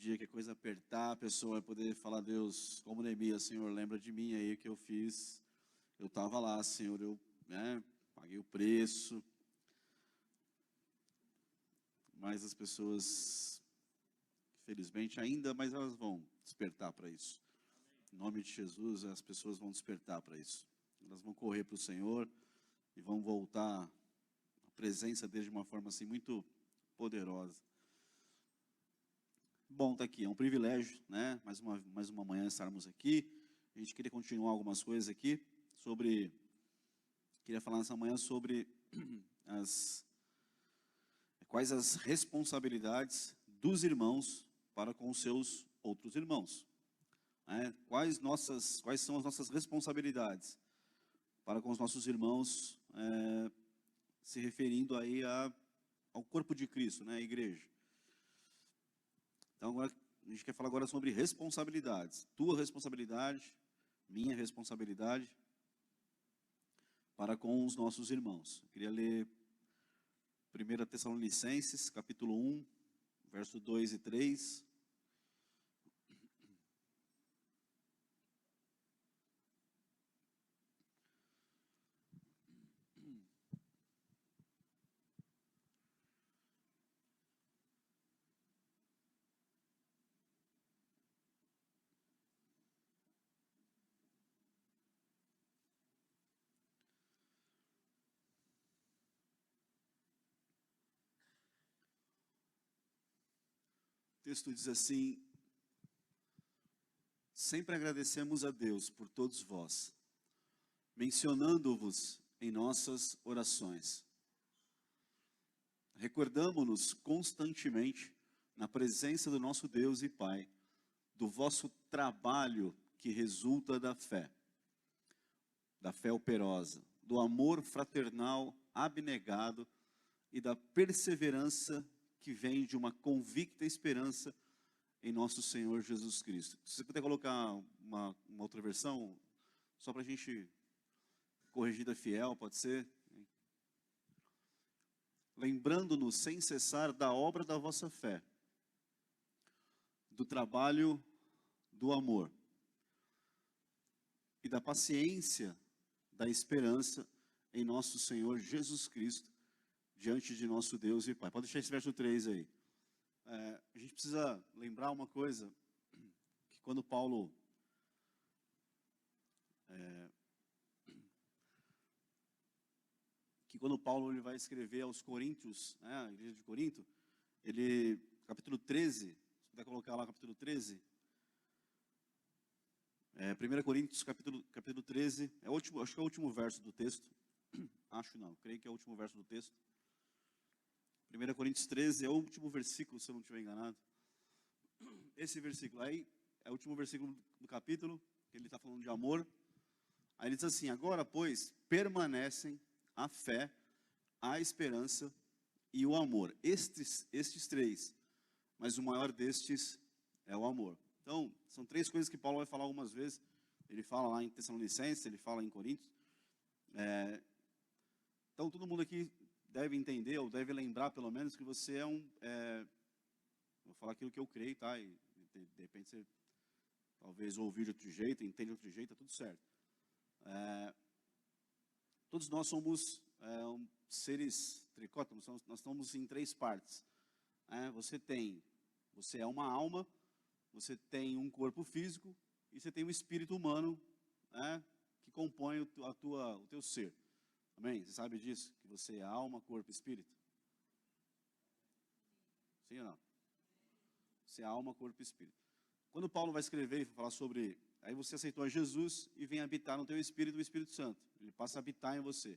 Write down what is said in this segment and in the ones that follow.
dia que a coisa apertar, a pessoa vai poder falar: Deus, como Neemias, Senhor, lembra de mim aí que eu fiz. Eu estava lá, Senhor, eu paguei o preço. Mas as pessoas, felizmente, ainda, mas elas vão despertar para isso. Em nome de Jesus, as pessoas vão despertar para isso. Elas vão correr para o Senhor e vão voltar à presença dele de uma forma assim muito poderosa. Bom, está aqui, é um privilégio, né? Mais uma manhã estarmos aqui. A gente queria continuar algumas coisas aqui queria falar nessa manhã sobre quais as responsabilidades dos irmãos para com os seus outros irmãos. Quais são as nossas responsabilidades para com os nossos irmãos, se referindo aí ao corpo de Cristo, né, a igreja. Então, agora, a gente quer falar agora sobre responsabilidades. Tua responsabilidade, minha responsabilidade para com os nossos irmãos. Eu queria ler 1 Tessalonicenses, capítulo 1, verso 2 e 3. O texto diz assim: sempre agradecemos a Deus por todos vós, mencionando-vos em nossas orações. Recordamo-nos constantemente, na presença do nosso Deus e Pai, do vosso trabalho que resulta da fé operosa, do amor fraternal abnegado e da perseverança que vem de uma convicta esperança em nosso Senhor Jesus Cristo. Se você puder colocar uma outra versão, só para a gente, corrigida fiel, pode ser? Lembrando-nos sem cessar da obra da vossa fé, do trabalho do amor e da paciência da esperança em nosso Senhor Jesus Cristo, diante de nosso Deus e Pai. Pode deixar esse verso 3 aí. A gente precisa lembrar uma coisa, que quando Paulo ele vai escrever aos Coríntios, a igreja de Corinto, capítulo 13, se puder colocar lá capítulo 13, 1 Coríntios capítulo 13, acho que é o último verso do texto, creio que é o último verso do texto. 1 Coríntios 13 é o último versículo, se eu não estiver enganado. Esse versículo aí é o último versículo do capítulo, que ele está falando de amor. Aí ele diz assim: agora, pois, permanecem a fé, a esperança e o amor. Estes três, mas o maior destes é o amor. Então, são três coisas que Paulo vai falar algumas vezes. Ele fala lá em Tessalonicenses, ele fala em Coríntios. Então, todo mundo aqui deve entender, ou deve lembrar, pelo menos, que você vou falar aquilo que eu creio, tá? E, de repente, você talvez ouvir de outro jeito, entende de outro jeito, tá tudo certo. Todos nós somos seres tricótomos, nós estamos em três partes. Você é uma alma, você tem um corpo físico e você tem um espírito humano, que compõe o teu ser. Amém? Você sabe disso? Que você é alma, corpo e espírito? Sim ou não? Você é alma, corpo e espírito. Quando Paulo vai escrever e falar sobre... Aí você aceitou a Jesus e vem habitar no teu espírito o Espírito Santo. Ele passa a habitar em você.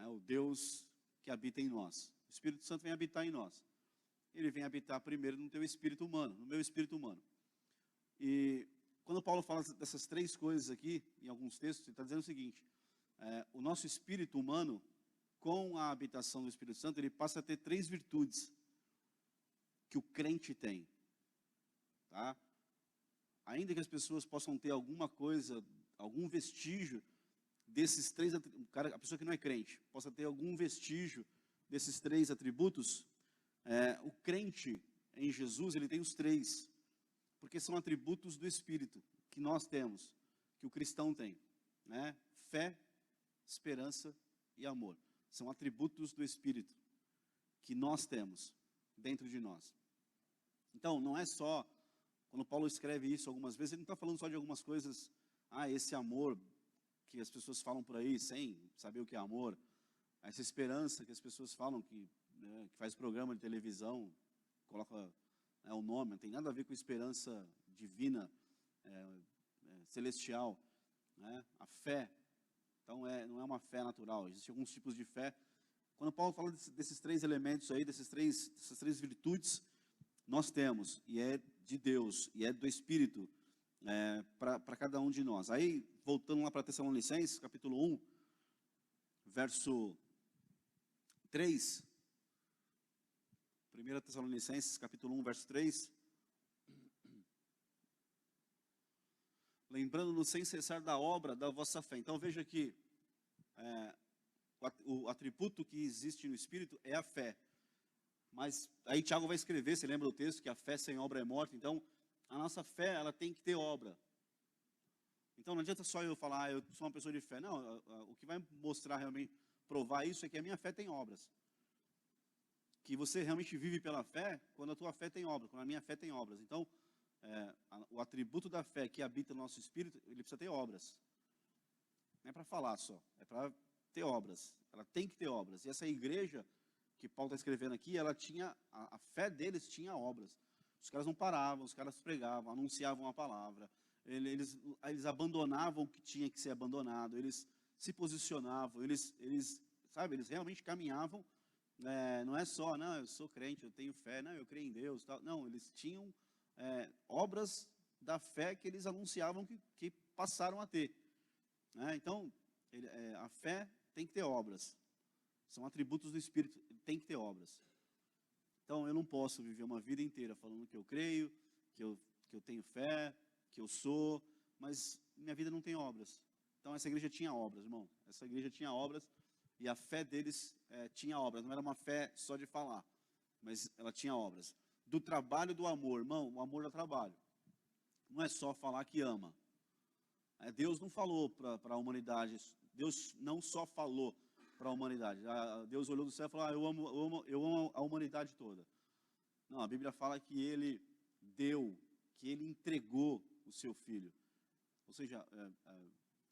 O Deus que habita em nós. O Espírito Santo vem habitar em nós. Ele vem habitar primeiro no teu espírito humano, no meu espírito humano. E quando Paulo fala dessas três coisas aqui, em alguns textos, ele está dizendo o seguinte: o nosso espírito humano, com a habitação do Espírito Santo, ele passa a ter três virtudes que o crente tem. Tá? Ainda que as pessoas possam ter alguma coisa, algum vestígio desses três, a pessoa que não é crente, possa ter algum vestígio desses três atributos, o crente em Jesus, ele tem os três. porque são atributos do Espírito que nós temos, que o cristão tem, né? Fé, esperança e amor. São atributos do Espírito que nós temos dentro de nós. Então, não é só, quando Paulo escreve isso algumas vezes, ele não está falando só de algumas coisas, esse amor que as pessoas falam por aí, sem saber o que é amor, essa esperança que as pessoas falam, que faz programa de televisão, coloca o nome, não tem nada a ver com esperança divina, celestial, né? A fé, então não é uma fé natural, existem alguns tipos de fé. Quando Paulo fala desses três elementos aí, dessas três virtudes, nós temos, e é de Deus, e é do Espírito, para cada um de nós. Aí, voltando lá para Tessalonicenses, capítulo 1, verso 3, 1 Tessalonicenses, capítulo 1, verso 3, lembrando-nos sem cessar da obra da vossa fé. Então, veja que o atributo que existe no Espírito é a fé. Mas aí Tiago vai escrever, você lembra do texto, que a fé sem obra é morta. Então, a nossa fé, ela tem que ter obra. Então, não adianta só eu falar, eu sou uma pessoa de fé. Não, o que vai mostrar realmente, provar isso, é que a minha fé tem obras. Que você realmente vive pela fé, quando a tua fé tem obras, quando a minha fé tem obras. Então, o atributo da fé que habita no nosso espírito, ele precisa ter obras. Não é para falar só, é para ter obras. Ela tem que ter obras. E essa igreja que Paulo está escrevendo aqui, ela tinha, a fé deles tinha obras. Os caras não paravam, os caras pregavam, anunciavam a palavra, eles abandonavam o que tinha que ser abandonado, eles se posicionavam, eles realmente caminhavam, não é só, não, eu sou crente, eu tenho fé, não, eu creio em Deus, tal. Não, eles tinham obras da fé que eles anunciavam que passaram a ter. Né? Então, a fé tem que ter obras. São atributos do Espírito, tem que ter obras. Então, eu não posso viver uma vida inteira falando que eu creio, que eu tenho fé, que eu sou, mas minha vida não tem obras. Então, essa igreja tinha obras, irmão. Essa igreja tinha obras e a fé deles tinha obras. Não era uma fé só de falar, mas ela tinha obras. Do trabalho do amor, irmão, o amor dá trabalho. Não é só falar que ama. Deus não falou para a humanidade, Deus não só falou para a humanidade. Deus olhou do céu e falou, eu amo a humanidade toda. Não, a Bíblia fala que Ele deu, que Ele entregou o Seu Filho. Ou seja,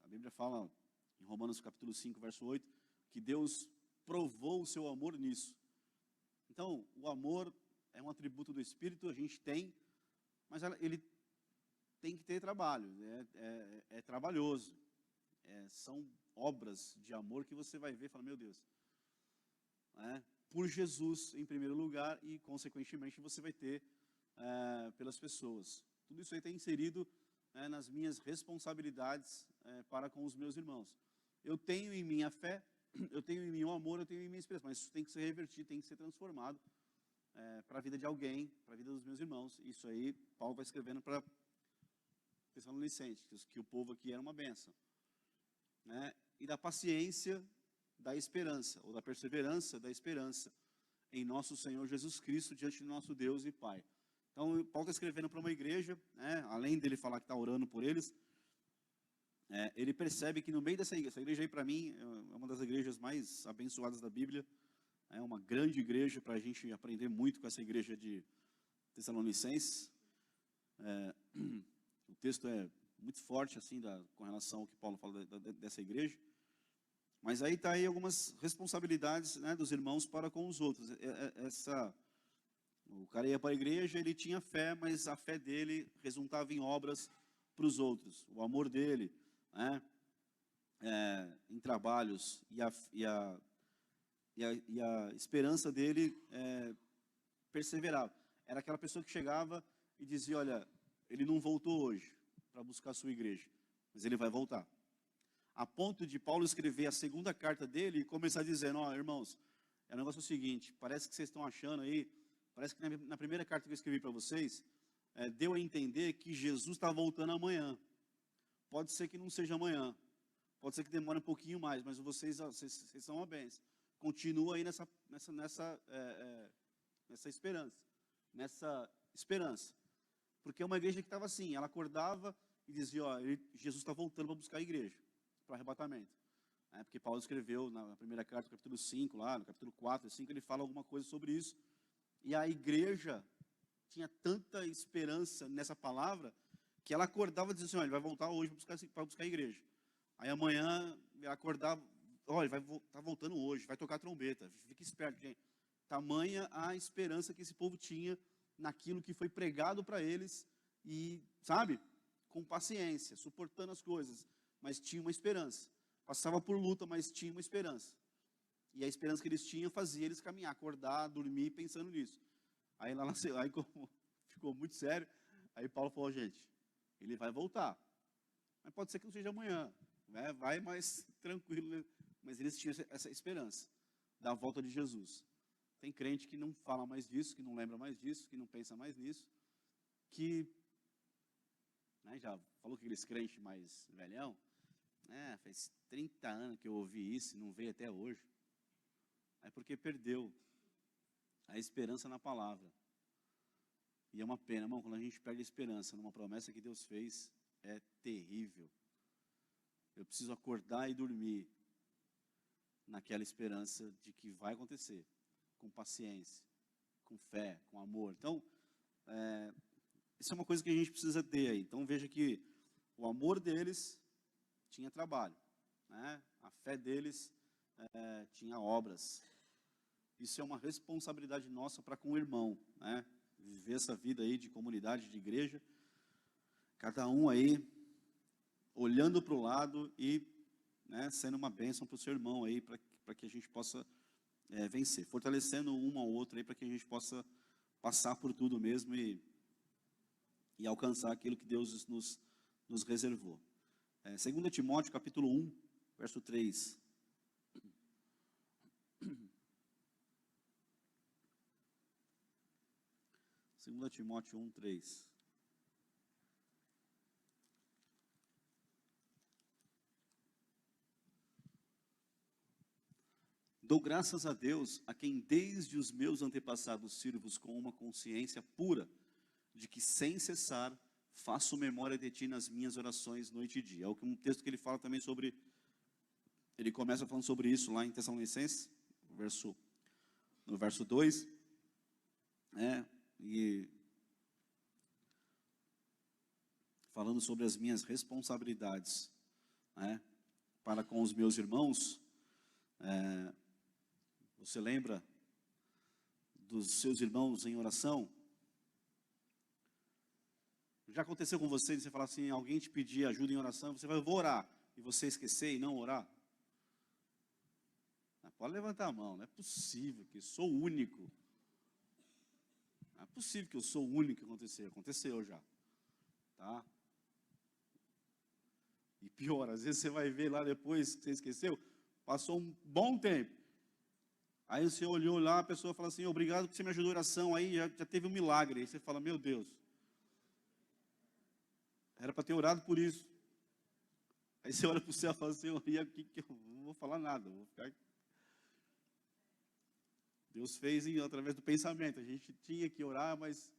a Bíblia fala em Romanos capítulo 5, verso 8, que Deus provou o seu amor nisso. Então, o amor é um atributo do Espírito, a gente tem, mas ele tem que ter trabalho, é trabalhoso. São obras de amor que você vai ver e fala, meu Deus, por Jesus em primeiro lugar e consequentemente você vai ter pelas pessoas. Tudo isso aí está inserido nas minhas responsabilidades para com os meus irmãos. Eu tenho em mim a fé, eu tenho em mim o amor, eu tenho em mim a esperança, mas isso tem que ser revertido, tem que ser transformado para a vida de alguém, para a vida dos meus irmãos. Isso aí Paulo vai escrevendo para Tessalonicenses, que o povo aqui era uma bênção. E da paciência da esperança, ou da perseverança da esperança em nosso Senhor Jesus Cristo, diante do nosso Deus e Pai. Então, Paulo está escrevendo para uma igreja, além dele falar que está orando por eles, ele percebe que no meio dessa igreja aí, para mim, é uma das igrejas mais abençoadas da Bíblia, é uma grande igreja para a gente aprender muito com essa igreja de Tessalonicenses. O texto é muito forte assim com relação ao que Paulo fala dessa igreja, mas aí está aí algumas responsabilidades dos irmãos para com os outros. O cara ia para a igreja, ele tinha fé, mas a fé dele resultava em obras para os outros. O amor dele, em trabalhos e a esperança dele perseverava. Era aquela pessoa que chegava e dizia, olha, ele não voltou hoje para buscar a sua igreja, mas ele vai voltar. A ponto de Paulo escrever a segunda carta dele e começar dizendo, irmãos, o negócio é o seguinte, parece que vocês estão achando aí, parece que na primeira carta que eu escrevi para vocês, deu a entender que Jesus está voltando amanhã. Pode ser que não seja amanhã, pode ser que demore um pouquinho mais, mas vocês são uma bênção. Continua aí nessa esperança, Porque é uma igreja que estava assim, ela acordava e dizia, ó, Jesus está voltando para buscar a igreja, para arrebatamento. Porque Paulo escreveu na primeira carta, no capítulo 5, lá, no capítulo 4 e 5, ele fala alguma coisa sobre isso. E a igreja tinha tanta esperança nessa palavra, que ela acordava e dizia assim, ó, ele vai voltar hoje para buscar a igreja. Aí amanhã, ela acordava, ó, ele vai tá voltando hoje, vai tocar trombeta, fica esperto, gente. Tamanha a esperança que esse povo tinha naquilo que foi pregado para eles, e, sabe, com paciência, suportando as coisas, mas tinha uma esperança. Passava por luta, mas tinha uma esperança. E a esperança que eles tinham fazia eles caminhar, acordar, dormir, pensando nisso. Aí lá aí como ficou muito sério, aí Paulo falou, gente, ele vai voltar. Mas pode ser que não seja amanhã, né? Vai mais tranquilo, né? Mas eles tinham essa esperança da volta de Jesus. Tem crente que não fala mais disso, que não lembra mais disso, que não pensa mais nisso, que, né, já falou que aqueles crentes mais velhão, faz 30 anos que eu ouvi isso e não veio até hoje. É porque perdeu a esperança na palavra. E é uma pena, irmão, quando a gente perde a esperança numa promessa que Deus fez, é terrível. Eu preciso acordar e dormir naquela esperança de que vai acontecer, com paciência, com fé, com amor. Então, isso é uma coisa que a gente precisa ter aí. Então, veja que o amor deles tinha trabalho, né? A fé deles tinha obras. Isso é uma responsabilidade nossa para com o irmão, né? Viver essa vida aí de comunidade, de igreja, cada um aí olhando para o lado e, né, sendo uma bênção para o seu irmão aí, para que a gente possa vencer, fortalecendo um ao outro aí, para que a gente possa passar por tudo mesmo e alcançar aquilo que Deus nos reservou. 2 Timóteo, capítulo 1, verso 3. Segunda Timóteo 1, 3. Dou graças a Deus, a quem desde os meus antepassados sirvo com uma consciência pura, de que sem cessar faço memória de ti nas minhas orações noite e dia. É um texto que ele fala também sobre, ele começa falando sobre isso lá em Tessalonicenses, no verso 2, e falando sobre as minhas responsabilidades, para com os meus irmãos. Você lembra dos seus irmãos em oração? Já aconteceu com você de você falar assim, alguém te pedir ajuda em oração, você vai, eu vou orar, e você esquecer e não orar? Pode levantar a mão, não é possível que eu sou o único. Não é possível que eu sou o único que aconteceu. Aconteceu já. Tá? E pior, às vezes você vai ver lá depois que você esqueceu, passou um bom tempo. Aí você olhou lá, a pessoa fala assim, obrigado porque você me ajudou em oração, aí já teve um milagre. Aí você fala, meu Deus, era para ter orado por isso. Aí você olha para o céu e fala assim, e aqui que eu não vou falar nada, eu vou ficar aqui. Deus fez através do pensamento, a gente tinha que orar, mas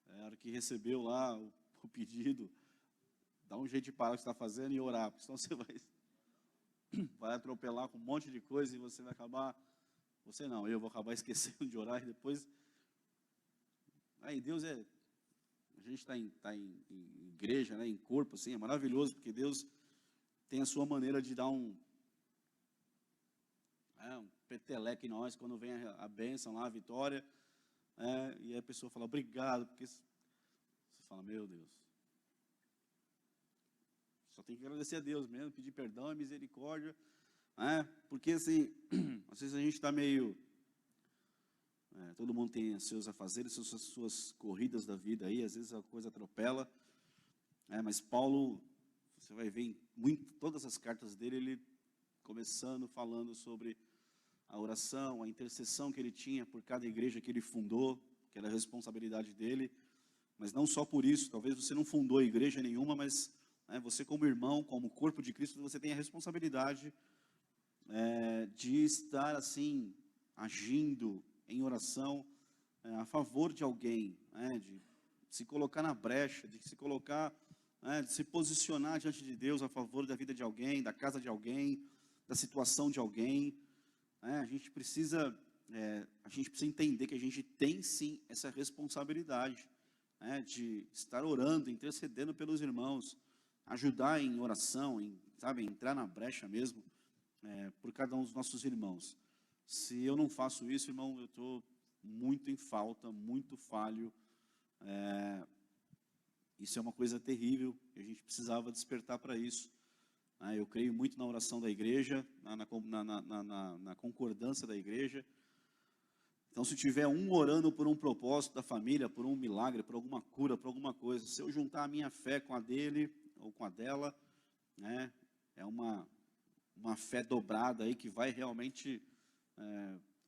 a hora que recebeu lá o pedido, dá um jeito de parar o que você está fazendo e orar, porque senão você vai atropelar com um monte de coisa e você vai acabar, eu vou acabar esquecendo de orar e depois. Aí Deus a gente está em igreja, né, em corpo, assim, é maravilhoso, porque Deus tem a sua maneira de dar um peteleque em nós, quando vem a bênção lá, a vitória, e aí a pessoa fala, obrigado, porque você fala, meu Deus, só tem que agradecer a Deus mesmo, pedir perdão e misericórdia, porque assim, às vezes a gente está meio, todo mundo tem os seus afazeres, as suas corridas da vida aí, às vezes a coisa atropela, mas Paulo, você vai ver em todas as cartas dele, ele começando falando sobre a oração, a intercessão que ele tinha por cada igreja que ele fundou, que era a responsabilidade dele, mas não só por isso, talvez você não fundou igreja nenhuma, mas né? Você como irmão, como corpo de Cristo, você tem a responsabilidade de estar assim, agindo em oração a favor de alguém, né? De se colocar na brecha, de se colocar, né? De se posicionar diante de Deus a favor da vida de alguém, da casa de alguém, da situação de alguém, né? A gente precisa entender que a gente tem sim essa responsabilidade, né? De estar orando, intercedendo pelos irmãos, ajudar em oração, sabe, entrar na brecha mesmo, por cada um dos nossos irmãos. Se eu não faço isso, irmão, eu estou muito em falta, muito falho. Isso é uma coisa terrível, e a gente precisava despertar para isso. Eu creio muito na oração da igreja, na concordância da igreja. Então, se tiver um orando por um propósito da família, por um milagre, por alguma cura, por alguma coisa, se eu juntar a minha fé com a dele ou com a dela, né, é uma fé dobrada aí que vai realmente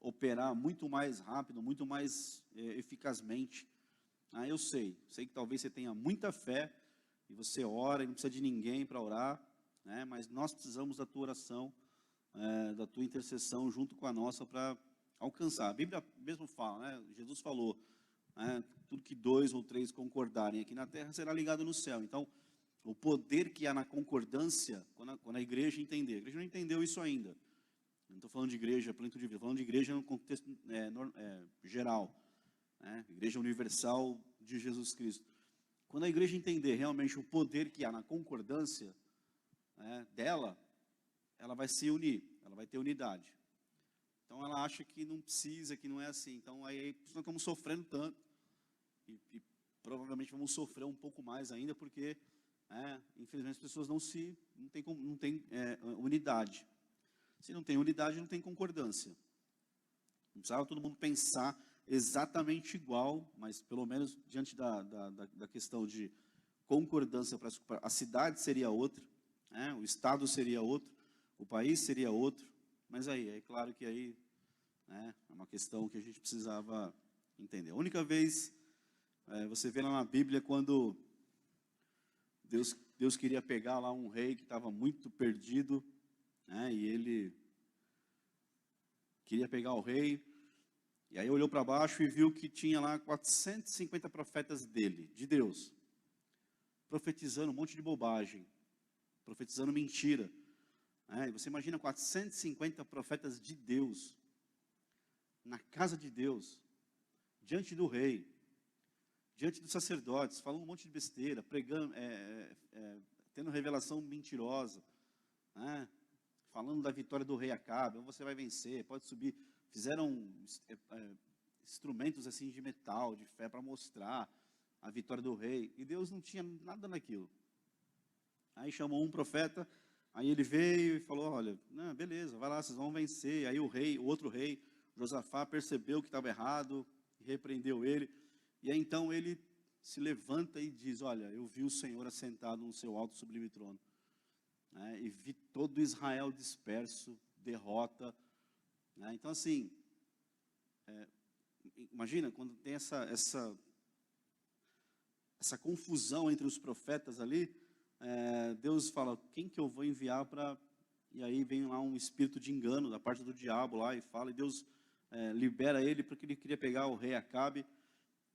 operar muito mais rápido, muito mais eficazmente. Eu sei que talvez você tenha muita fé e você ora e não precisa de ninguém para orar, né, mas nós precisamos da tua oração, da tua intercessão junto com a nossa para alcançar. A Bíblia mesmo fala, né, Jesus falou, né, tudo que 2 ou 3 concordarem aqui na terra será ligado no céu. Então, o poder que há na concordância, quando a igreja entender. A igreja não entendeu isso ainda. Não estou falando de igreja plenitude de vida, estou falando de igreja no contexto geral, né? Igreja universal de Jesus Cristo. Quando a igreja entender realmente o poder que há na concordância, né, dela, ela vai se unir, ela vai ter unidade. Então ela acha que não precisa, que não é assim. Então aí nós estamos sofrendo tanto e provavelmente vamos sofrer um pouco mais ainda porque infelizmente as pessoas não têm unidade. Se não tem unidade, não tem concordância. Não precisava todo mundo pensar exatamente igual, mas pelo menos diante da questão de concordância, a cidade seria outra, né? O estado seria outro, o país seria outro, mas aí, é claro que aí, né, é uma questão que a gente precisava entender. A única vez, você vê lá na Bíblia, quando Deus queria pegar lá um rei que estava muito perdido, né, e ele queria pegar o rei, e aí olhou para baixo e viu que tinha lá 450 profetas dele, de Deus, profetizando um monte de bobagem, profetizando mentira. E você imagina 450 profetas de Deus, na casa de Deus, diante do rei, diante dos sacerdotes, falando um monte de besteira, pregando, tendo revelação mentirosa, né? Falando da vitória do rei Acabe, você vai vencer, pode subir. Fizeram instrumentos assim de metal, de fé, para mostrar a vitória do rei, e Deus não tinha nada naquilo. Aí chamou um profeta, aí ele veio e falou, olha, não, beleza, vai lá, vocês vão vencer. Aí o outro rei, Josafá, percebeu que estava errado, repreendeu ele, e aí então ele se levanta e diz, olha, eu vi o Senhor assentado no seu alto sublime trono, né, e vi todo Israel disperso, derrota, né? Então assim, imagina quando tem essa confusão entre os profetas ali, Deus fala, quem que eu vou enviar para... E aí vem lá um espírito de engano da parte do diabo lá e fala, e Deus libera ele porque ele queria pegar o rei Acabe.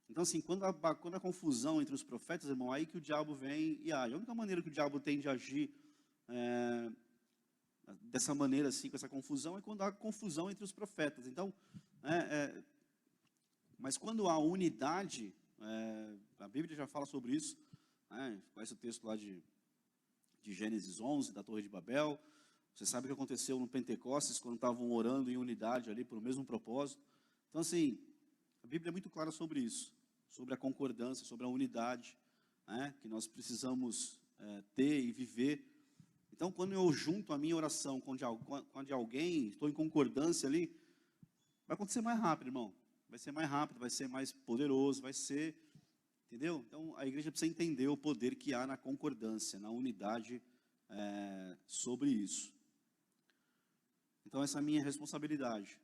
Então assim, quando a confusão entre os profetas, irmão, aí que o diabo vem e age. A única maneira que o diabo tem de agir dessa maneira assim, com essa confusão, é quando há confusão entre os profetas. Então, mas quando há unidade, a Bíblia já fala sobre isso, conhece o texto lá de Gênesis 11, da Torre de Babel. Você sabe o que aconteceu no Pentecostes, quando estavam orando em unidade ali, por o mesmo propósito. Então assim, a Bíblia é muito clara sobre isso, sobre a concordância, sobre a unidade, que nós precisamos ter e viver. Então, quando eu junto a minha oração com a de alguém, estou em concordância ali, vai acontecer mais rápido, irmão. Vai ser mais rápido, vai ser mais poderoso, vai ser... Entendeu? Então, a igreja precisa entender o poder que há na concordância, na unidade sobre isso. Então, essa é a minha responsabilidade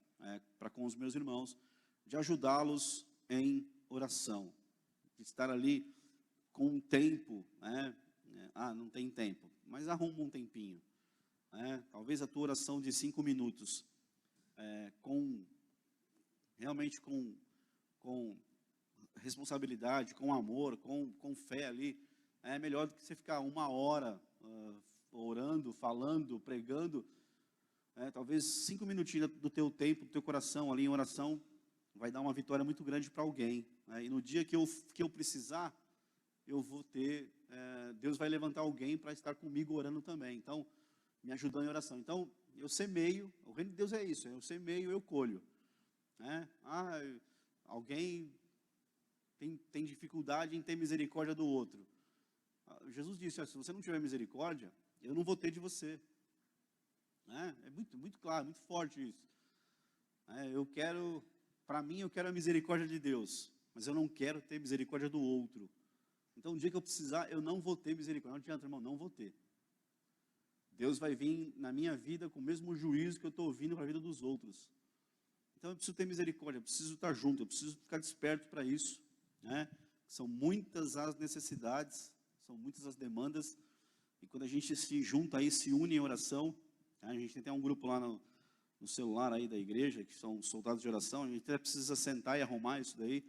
para com os meus irmãos, de ajudá-los em oração, de estar ali com um tempo, não tem tempo, mas arruma um tempinho. Talvez a tua oração de 5 minutos, realmente com responsabilidade, com amor, com fé ali, é melhor do que você ficar 1 hora orando, falando, pregando. Talvez 5 minutinhos do teu tempo, do teu coração ali em oração, vai dar uma vitória muito grande para alguém. E no dia que eu precisar, eu vou ter, Deus vai levantar alguém para estar comigo orando também. Então, me ajudando em oração. Então, eu semeio, o reino de Deus é isso, eu semeio, eu colho. Alguém tem dificuldade em ter misericórdia do outro. Jesus disse, se você não tiver misericórdia, eu não vou ter de você. É muito, muito claro, muito forte isso. Para mim, eu quero a misericórdia de Deus, mas eu não quero ter misericórdia do outro. Então, o dia que eu precisar, eu não vou ter misericórdia. Não adianta, irmão, não vou ter. Deus vai vir na minha vida com o mesmo juízo que eu estou ouvindo para a vida dos outros. Então, eu preciso ter misericórdia, eu preciso estar junto, eu preciso ficar desperto para isso. São muitas as necessidades, são muitas as demandas, e quando a gente se junta aí, se une em oração, a gente tem até um grupo lá no celular aí da igreja, que são soldados de oração, a gente até precisa sentar e arrumar isso daí,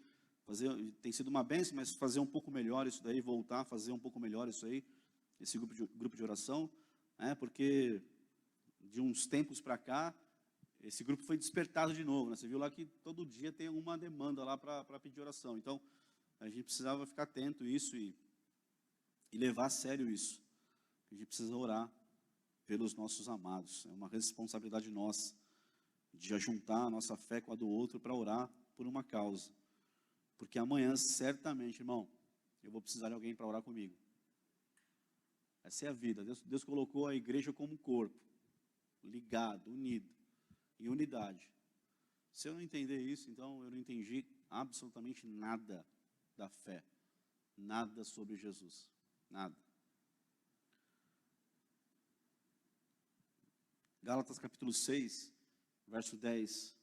tem sido uma bênção, mas fazer um pouco melhor isso daí, voltar a fazer um pouco melhor isso aí, esse grupo de oração, porque de uns tempos para cá, esse grupo foi despertado de novo, Você viu lá que todo dia tem uma demanda lá para pedir oração. Então, a gente precisava ficar atento a isso e levar a sério isso. A gente precisa orar pelos nossos amados. É uma responsabilidade nossa de ajuntar a nossa fé com a do outro para orar por uma causa. Porque amanhã, certamente, irmão, eu vou precisar de alguém para orar comigo. Essa é a vida. Deus colocou a igreja como um corpo, ligado, unido, em unidade. Se eu não entender isso, então eu não entendi absolutamente nada da fé, nada sobre Jesus, nada. Gálatas capítulo 6, verso 10.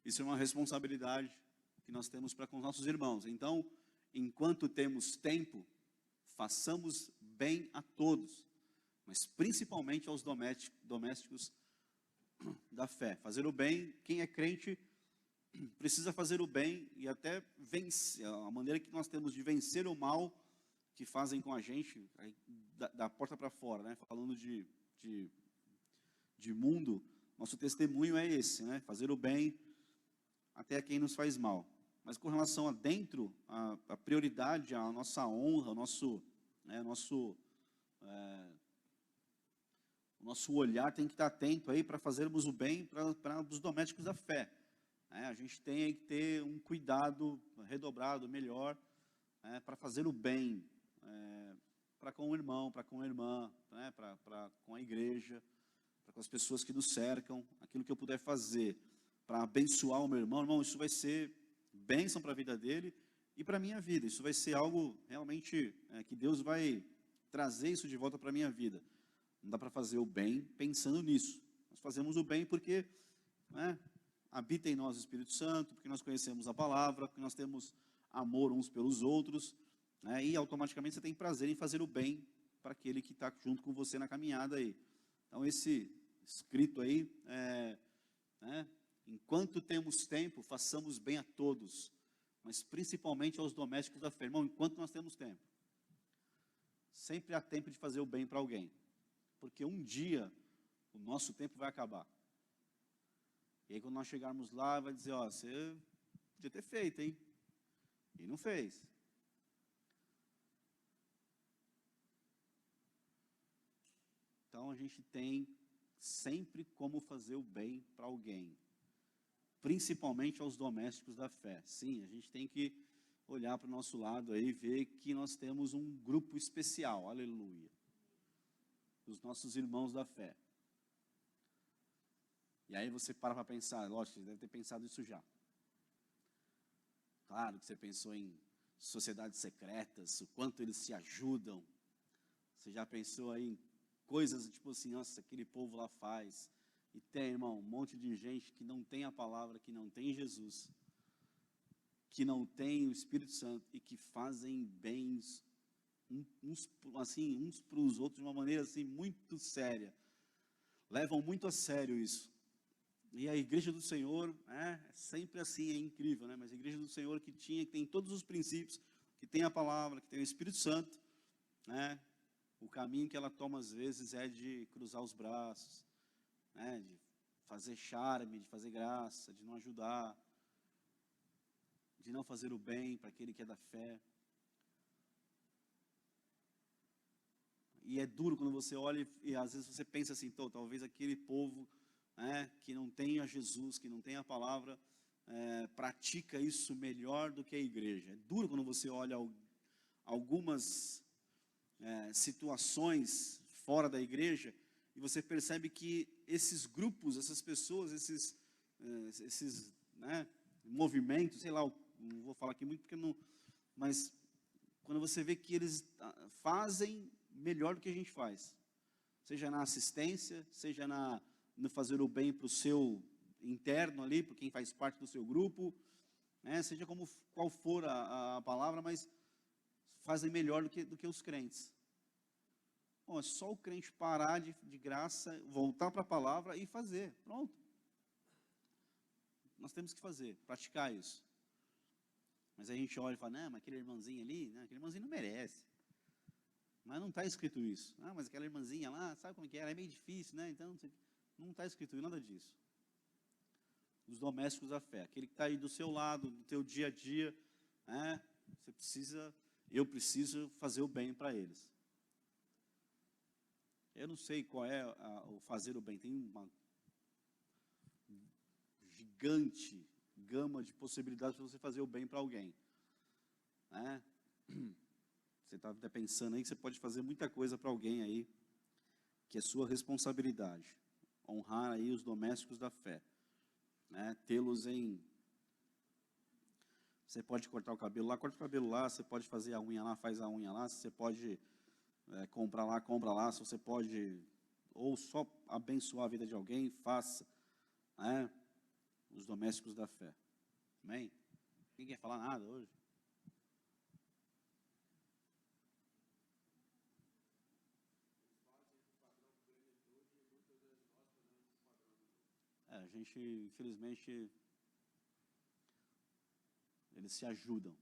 Isso é uma responsabilidade que nós temos para com os nossos irmãos. Então, enquanto temos tempo, façamos bem a todos, mas principalmente aos domésticos da fé. Fazer o bem, quem é crente precisa fazer o bem e até vencer. A maneira que nós temos de vencer o mal que fazem com a gente, da porta para fora, Falando de mundo, nosso testemunho é esse, Fazer o bem até a quem nos faz mal. Mas com relação a dentro, a prioridade, a nossa honra, o nosso olhar tem que estar atento aí para fazermos o bem para os domésticos da fé. A gente tem que ter um cuidado redobrado, melhor, para fazer o bem, para com o irmão, para com a irmã, com a igreja, para com as pessoas que nos cercam. Aquilo que eu puder fazer para abençoar o meu irmão, isso vai ser bênção para a vida dele e para a minha vida. Isso vai ser algo realmente que Deus vai trazer isso de volta para a minha vida. Não dá para fazer o bem pensando nisso. Nós fazemos o bem porque habita em nós o Espírito Santo, porque nós conhecemos a palavra, porque nós temos amor uns pelos outros, e automaticamente você tem prazer em fazer o bem para aquele que está junto com você na caminhada aí. Então, esse escrito aí, enquanto temos tempo, façamos bem a todos, mas principalmente aos domésticos da fé. Irmão, enquanto nós temos tempo, sempre há tempo de fazer o bem para alguém, porque um dia o nosso tempo vai acabar. E aí, quando nós chegarmos lá, vai dizer, você podia ter feito, hein? E não fez. Então, a gente tem sempre como fazer o bem para alguém, principalmente aos domésticos da fé. Sim, a gente tem que olhar para o nosso lado aí e ver que nós temos um grupo especial, aleluia, dos nossos irmãos da fé. E aí você para pensar, lógico, você deve ter pensado isso já. Claro que você pensou em sociedades secretas, o quanto eles se ajudam. Você já pensou aí em coisas tipo assim, nossa, aquele povo lá faz, E tem, irmão, um monte de gente que não tem a palavra, que não tem Jesus, que não tem o Espírito Santo e que fazem bens uns para os outros de uma maneira assim muito séria. Levam muito a sério isso. E a igreja do Senhor é sempre assim, é incrível, né? Mas a igreja do Senhor que tem todos os princípios, que tem a palavra, que tem o Espírito Santo, né? O caminho que ela toma às vezes é de cruzar os braços, né? De fazer charme, de fazer graça, de não ajudar, de não fazer o bem para aquele que é da fé. E é duro quando você olha e às vezes você pensa assim, talvez aquele povo, né, que não tem a Jesus, que não tem a palavra, pratica isso melhor do que a igreja. É duro quando você olha algumas situações fora da igreja e você percebe que esses grupos, essas pessoas, esses né, movimentos, sei lá, não vou falar aqui muito porque não, mas quando você vê que eles fazem melhor do que a gente faz, seja na assistência, seja no fazer o bem para o seu interno ali, para quem faz parte do seu grupo, né, seja qual for a palavra, mas fazem melhor do que os crentes. Bom, é só o crente parar de graça, voltar para a palavra e fazer, pronto. Nós temos que fazer, praticar isso. Mas a gente olha e fala, não, mas aquele irmãozinho ali, né, aquele irmãozinho não merece. Mas não está escrito isso. Ah, mas aquela irmãzinha lá, sabe como é que é? Ela é meio difícil, né? Então, não está escrito nada disso. Os domésticos da fé, aquele que está aí do seu lado, no teu dia a dia, né? Eu preciso fazer o bem para eles. Eu não sei qual é o fazer o bem. Tem uma gigante gama de possibilidades para você fazer o bem para alguém, né? Você está até pensando aí que você pode fazer muita coisa para alguém aí, que é sua responsabilidade. Honrar aí os domésticos da fé, né? Tê-los em... Você pode cortar o cabelo lá, corta o cabelo lá. Você pode fazer a unha lá, faz a unha lá. Você pode comprar lá, compra lá. Se você pode, ou só abençoar a vida de alguém, faça, né? Os domésticos da fé. Amém? Ninguém quer falar nada hoje? A gente, infelizmente, eles se ajudam.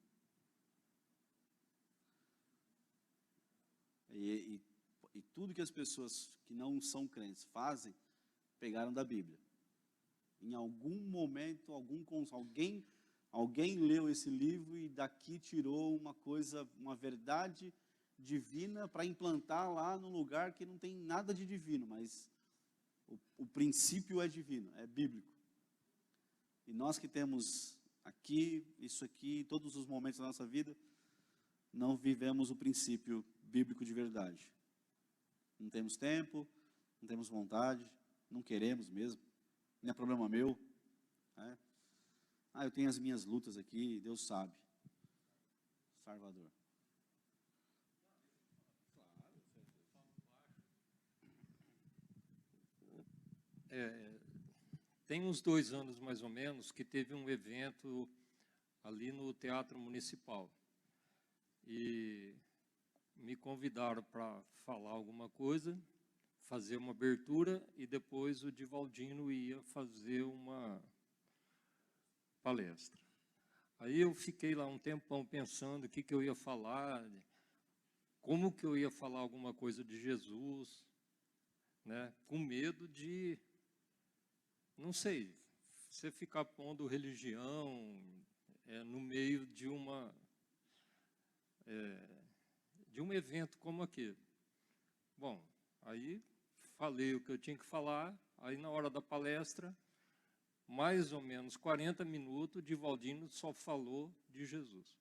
E tudo que as pessoas que não são crentes fazem, pegaram da Bíblia. Em algum momento, alguém leu esse livro e daqui tirou uma coisa, uma verdade divina para implantar lá num lugar que não tem nada de divino, mas o princípio é divino, é bíblico. E nós que temos aqui, isso aqui, todos os momentos da nossa vida, não vivemos o princípio bíblico de verdade. Não temos tempo, não temos vontade, não queremos mesmo, não é problema meu, né? Eu tenho as minhas lutas aqui, Deus sabe. Salvador. Tem uns 2 anos, mais ou menos, que teve um evento ali no Teatro Municipal. E me convidaram para falar alguma coisa, fazer uma abertura, e depois o Divaldino ia fazer uma palestra. Aí eu fiquei lá um tempão pensando o que eu ia falar, como que eu ia falar alguma coisa de Jesus, né? Com medo de, não sei, você ficar pondo religião no meio de um evento como aquele. Bom, aí falei o que eu tinha que falar, aí na hora da palestra, mais ou menos 40 minutos, Divaldino só falou de Jesus.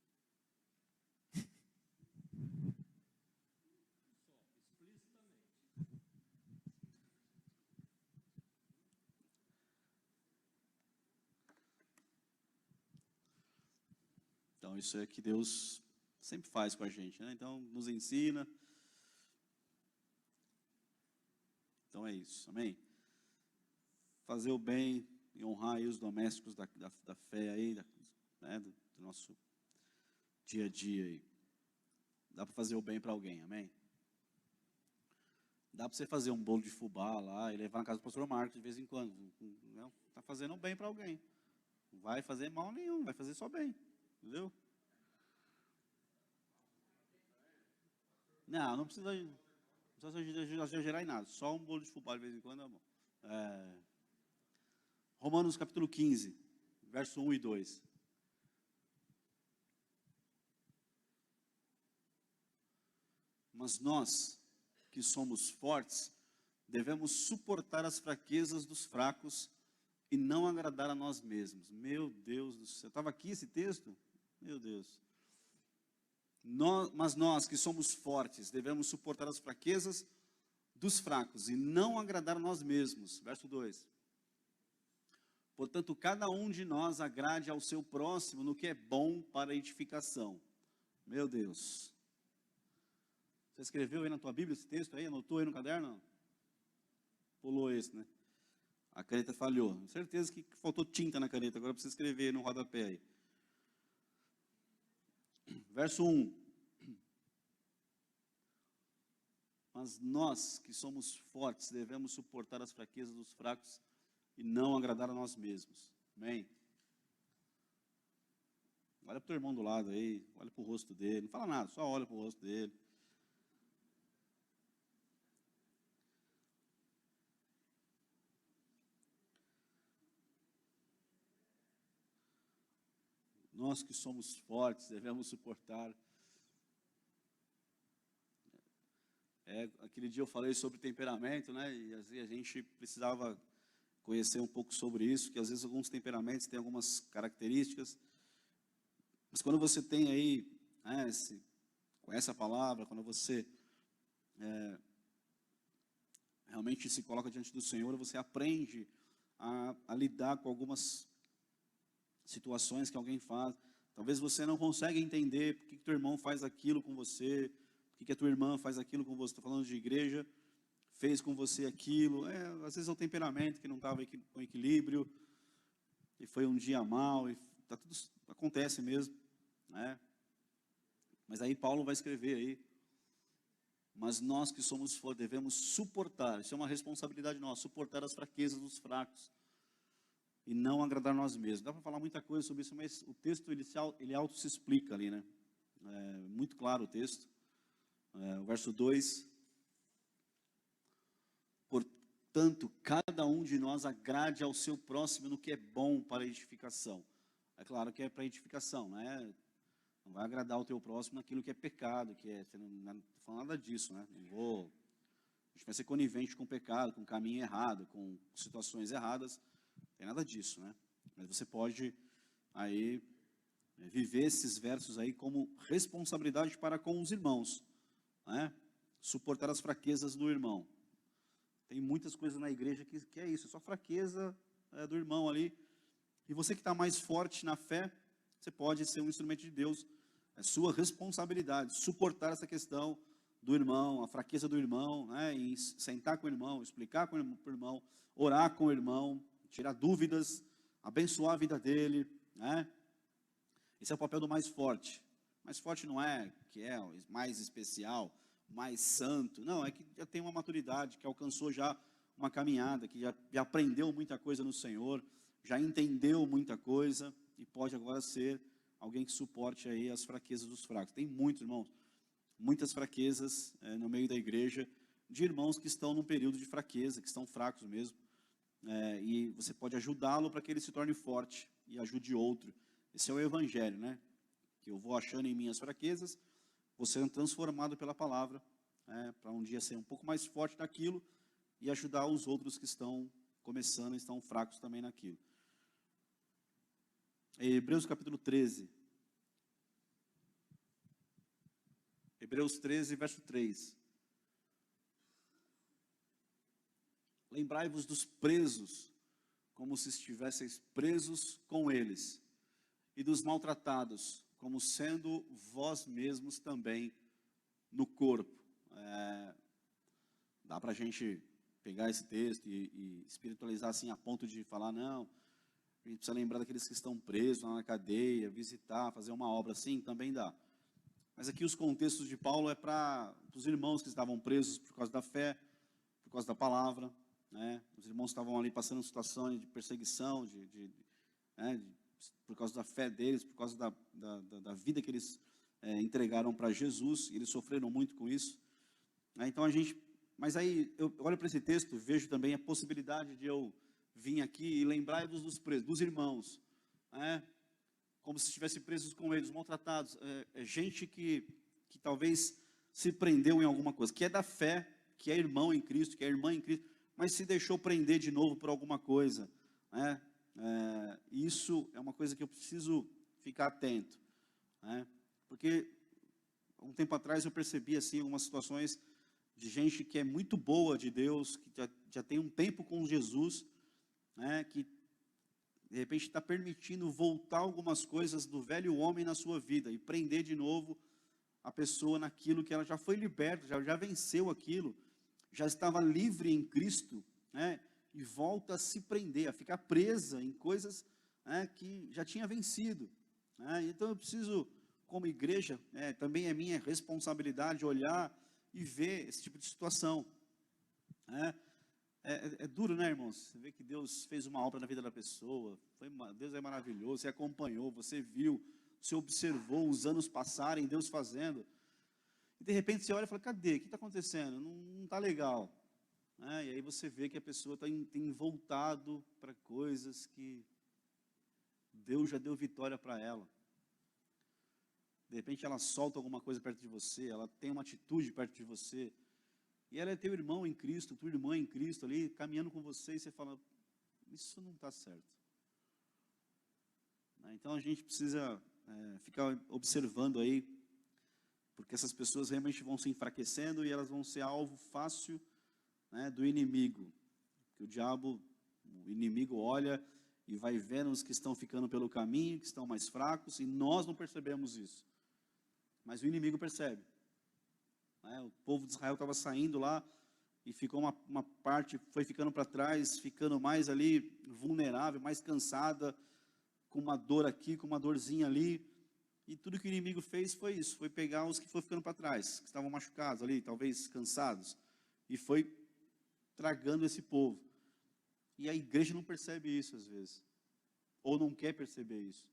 Então, isso é que Deus sempre faz com a gente, né? Então, nos ensina. Então, é isso. Amém? fazer o bem e honrar aí os domésticos da fé aí, né, do nosso dia a dia aí. Dá para fazer o bem para alguém, amém? Dá para você fazer um bolo de fubá lá e levar na casa do pastor Marcos de vez em quando. Está fazendo um bem para alguém. Não vai fazer mal nenhum, vai fazer só bem. Entendeu? Não precisa exagerar em nada. Só um bolo de fubá de vez em quando é bom. Romanos capítulo 15, verso 1 e 2. Mas nós, que somos fortes, devemos suportar as fraquezas dos fracos e não agradar a nós mesmos. Meu Deus do céu. Estava aqui esse texto? Meu Deus. Mas nós, que somos fortes, devemos suportar as fraquezas dos fracos e não agradar a nós mesmos. Verso 2. Portanto, cada um de nós agrade ao seu próximo no que é bom para a edificação. Meu Deus. Você escreveu aí na tua Bíblia esse texto aí? Anotou aí no caderno? Pulou esse, né? A caneta falhou. Certeza que faltou tinta na caneta. Agora precisa escrever aí no rodapé aí. Verso 1. Mas nós, que somos fortes, devemos suportar as fraquezas dos fracos e não agradar a nós mesmos. Amém? Olha para o teu irmão do lado aí, olha para o rosto dele. Não fala nada, só olha para o rosto dele. Nós que somos fortes, devemos suportar. Aquele dia eu falei sobre temperamento, né? E às vezes a gente precisava conhecer um pouco sobre isso, que às vezes alguns temperamentos têm algumas características. Mas quando você tem aí, né, com essa palavra, quando você realmente se coloca diante do Senhor, você aprende a lidar com algumas situações que alguém faz. Talvez você não consiga entender por que teu irmão faz aquilo com você, por que a tua irmã faz aquilo com você. Estou falando de igreja, fez com você aquilo. Às vezes é o temperamento que não estava com equilíbrio, e foi um dia mal, e tudo acontece mesmo, né? Mas aí Paulo vai escrever aí, mas nós que somos fortes devemos suportar, isso é uma responsabilidade nossa, suportar as fraquezas dos fracos e não agradar nós mesmos. Dá para falar muita coisa sobre isso, mas o texto inicial, ele auto se explica ali, né? Muito claro o texto. O verso 2. Portanto, cada um de nós agrade ao seu próximo no que é bom para a edificação. É claro que é para a edificação, né? Não vai agradar o teu próximo naquilo que é pecado, você não estou falando nada disso, né? A gente vai ser conivente com o pecado, com o caminho errado, com situações erradas. Não tem nada disso, né? Mas você pode aí viver esses versos aí como responsabilidade para com os irmãos, né? Suportar as fraquezas do irmão. Tem muitas coisas na igreja que é isso, é só fraqueza do irmão ali. E você que está mais forte na fé, você pode ser um instrumento de Deus. É sua responsabilidade suportar essa questão do irmão, a fraqueza do irmão, né? E sentar com o irmão, explicar para o irmão, orar com o irmão, tirar dúvidas, abençoar a vida dele, né? Esse é o papel do mais forte. Mais forte não é que é mais especial, mais santo. Não, é que já tem uma maturidade, que alcançou já uma caminhada, que já aprendeu muita coisa no Senhor, já entendeu muita coisa e pode agora ser alguém que suporte aí as fraquezas dos fracos. Tem muitos, irmãos, muitas fraquezas no meio da igreja, de irmãos que estão num período de fraqueza, que estão fracos mesmo, e você pode ajudá-lo para que ele se torne forte e ajude outro. Esse é o evangelho, né? Que eu vou achando em minhas fraquezas, vou sendo transformado pela palavra, para um dia ser um pouco mais forte naquilo e ajudar os outros que estão começando e estão fracos também naquilo. Hebreus capítulo 13. Hebreus 13, verso 3. Lembrai-vos dos presos, como se estivesseis presos com eles, e dos maltratados, como sendo vós mesmos também no corpo. Dá para a gente pegar esse texto e espiritualizar assim a ponto de falar, não, a gente precisa lembrar daqueles que estão presos lá na cadeia, visitar, fazer uma obra assim, também dá. Mas aqui os contextos de Paulo é para os irmãos que estavam presos por causa da fé, por causa da palavra, né? Os irmãos estavam ali passando situações de perseguição, por causa da fé deles, por causa da vida que eles entregaram para Jesus, e eles sofreram muito com isso. Então mas aí eu olho para esse texto, vejo também a possibilidade de eu vir aqui e lembrar-vos dos presos, dos irmãos, né? Como se estivessem presos com eles, maltratados, gente que talvez se prendeu em alguma coisa, que é da fé, que é irmão em Cristo, que é irmã em Cristo, mas se deixou prender de novo por alguma coisa, né? Isso é uma coisa que eu preciso ficar atento, né? Porque um tempo atrás eu percebi assim algumas situações de gente que é muito boa de Deus, que já tem um tempo com Jesus, né? Que de repente está permitindo voltar algumas coisas do velho homem na sua vida e prender de novo a pessoa naquilo que ela já foi liberta, já venceu aquilo, já estava livre em Cristo, né? E volta a se prender, a ficar presa em coisas, né, que já tinha vencido, né? Então eu preciso, como igreja, também é minha responsabilidade olhar e ver esse tipo de situação, né? É duro, né, irmãos? Você vê que Deus fez uma obra na vida da pessoa, Deus é maravilhoso, você acompanhou, você viu, você observou os anos passarem, Deus fazendo, e de repente você olha e fala, cadê? O que está acontecendo? Não está legal. E aí você vê que a pessoa tem voltado para coisas que Deus já deu vitória para ela. De repente ela solta alguma coisa perto de você, ela tem uma atitude perto de você, e ela é teu irmão em Cristo, tua irmã em Cristo ali, caminhando com você, e você fala, isso não está certo. Então a gente precisa ficar observando aí, porque essas pessoas realmente vão se enfraquecendo e elas vão ser alvo fácil, né, do inimigo. Porque o inimigo olha e vai vendo os que estão ficando pelo caminho, que estão mais fracos, e nós não percebemos isso. Mas o inimigo percebe. O povo de Israel estava saindo lá e ficou uma parte, foi ficando para trás, ficando mais ali vulnerável, mais cansada, com uma dor aqui, com uma dorzinha ali. E tudo que o inimigo fez foi isso, foi pegar os que foram ficando para trás, que estavam machucados ali, talvez cansados, e foi tragando esse povo. E a igreja não percebe isso às vezes, ou não quer perceber isso.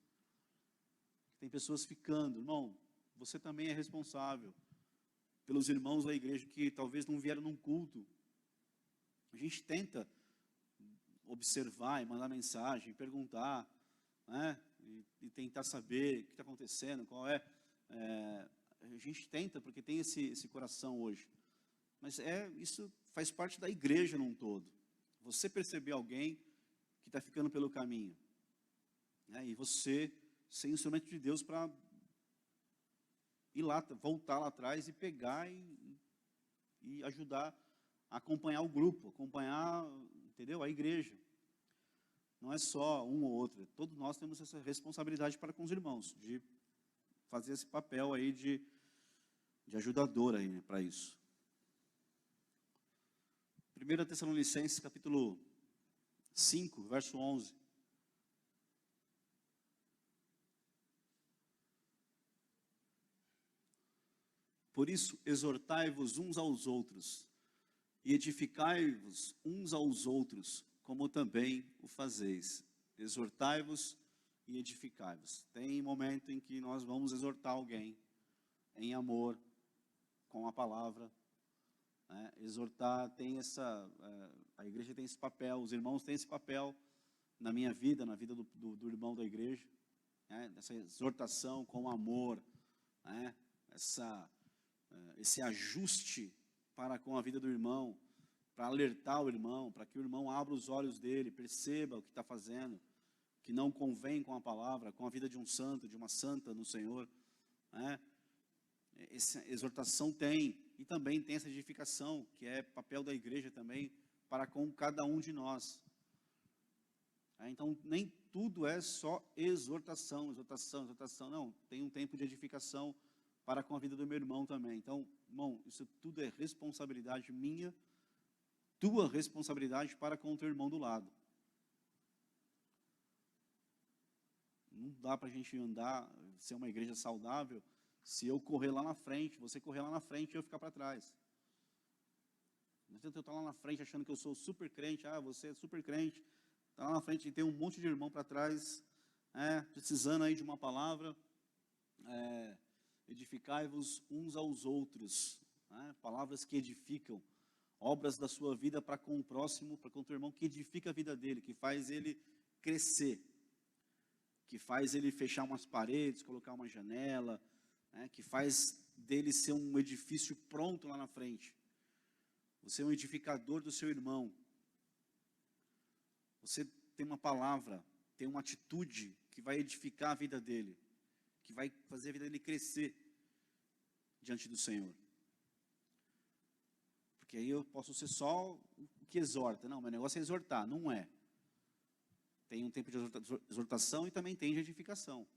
Tem pessoas ficando, irmão, você também é responsável pelos irmãos da igreja que talvez não vieram num culto. A gente tenta observar e mandar mensagem, perguntar, né? E tentar saber o que está acontecendo, a gente tenta, porque tem esse coração hoje. Mas isso faz parte da igreja num todo. Você perceber alguém que está ficando pelo caminho, né? E você ser instrumento de Deus para ir lá, voltar lá atrás e pegar e ajudar a acompanhar o grupo, acompanhar, entendeu? A igreja. Não é só um ou outro, todos nós temos essa responsabilidade para com os irmãos, de fazer esse papel aí de ajudador aí, né, para isso. 1 Tessalonicenses, capítulo 5, verso 11. Por isso, exortai-vos uns aos outros, e edificai-vos uns aos outros, como também o fazeis. Exortai-vos e edificai-vos. Tem momento em que nós vamos exortar alguém em amor, com a palavra, né? Exortar a igreja tem esse papel, os irmãos têm esse papel na minha vida, na vida do irmão da igreja, né? Essa exortação com amor, né? Esse ajuste para com a vida do irmão, para alertar o irmão, para que o irmão abra os olhos dele, perceba o que está fazendo, que não convém com a palavra, com a vida de um santo, de uma santa no Senhor, né? Essa exortação e também tem essa edificação, que é papel da igreja também, para com cada um de nós. Então, nem tudo é só exortação, não, tem um tempo de edificação para com a vida do meu irmão também. Então, irmão, isso tudo é responsabilidade minha tua responsabilidade para com o teu irmão do lado. Não dá para a gente andar, ser uma igreja saudável, se eu correr lá na frente, você correr lá na frente e eu ficar para trás. Não adianta eu estar lá na frente achando que eu sou super crente, você é super crente, está lá na frente e tem um monte de irmão para trás, precisando aí de uma palavra, edificai-vos uns aos outros, palavras que edificam, obras da sua vida para com o próximo, para com o teu irmão, que edifica a vida dele, que faz ele crescer, que faz ele fechar umas paredes, colocar uma janela, que faz dele ser um edifício pronto lá na frente. Você é um edificador do seu irmão. Você tem uma palavra, tem uma atitude que vai edificar a vida dele, que vai fazer a vida dele crescer diante do Senhor. Porque aí eu posso ser só o que exorta. Não, meu negócio é exortar, não é. Tem um tempo de exortação e também tem de edificação.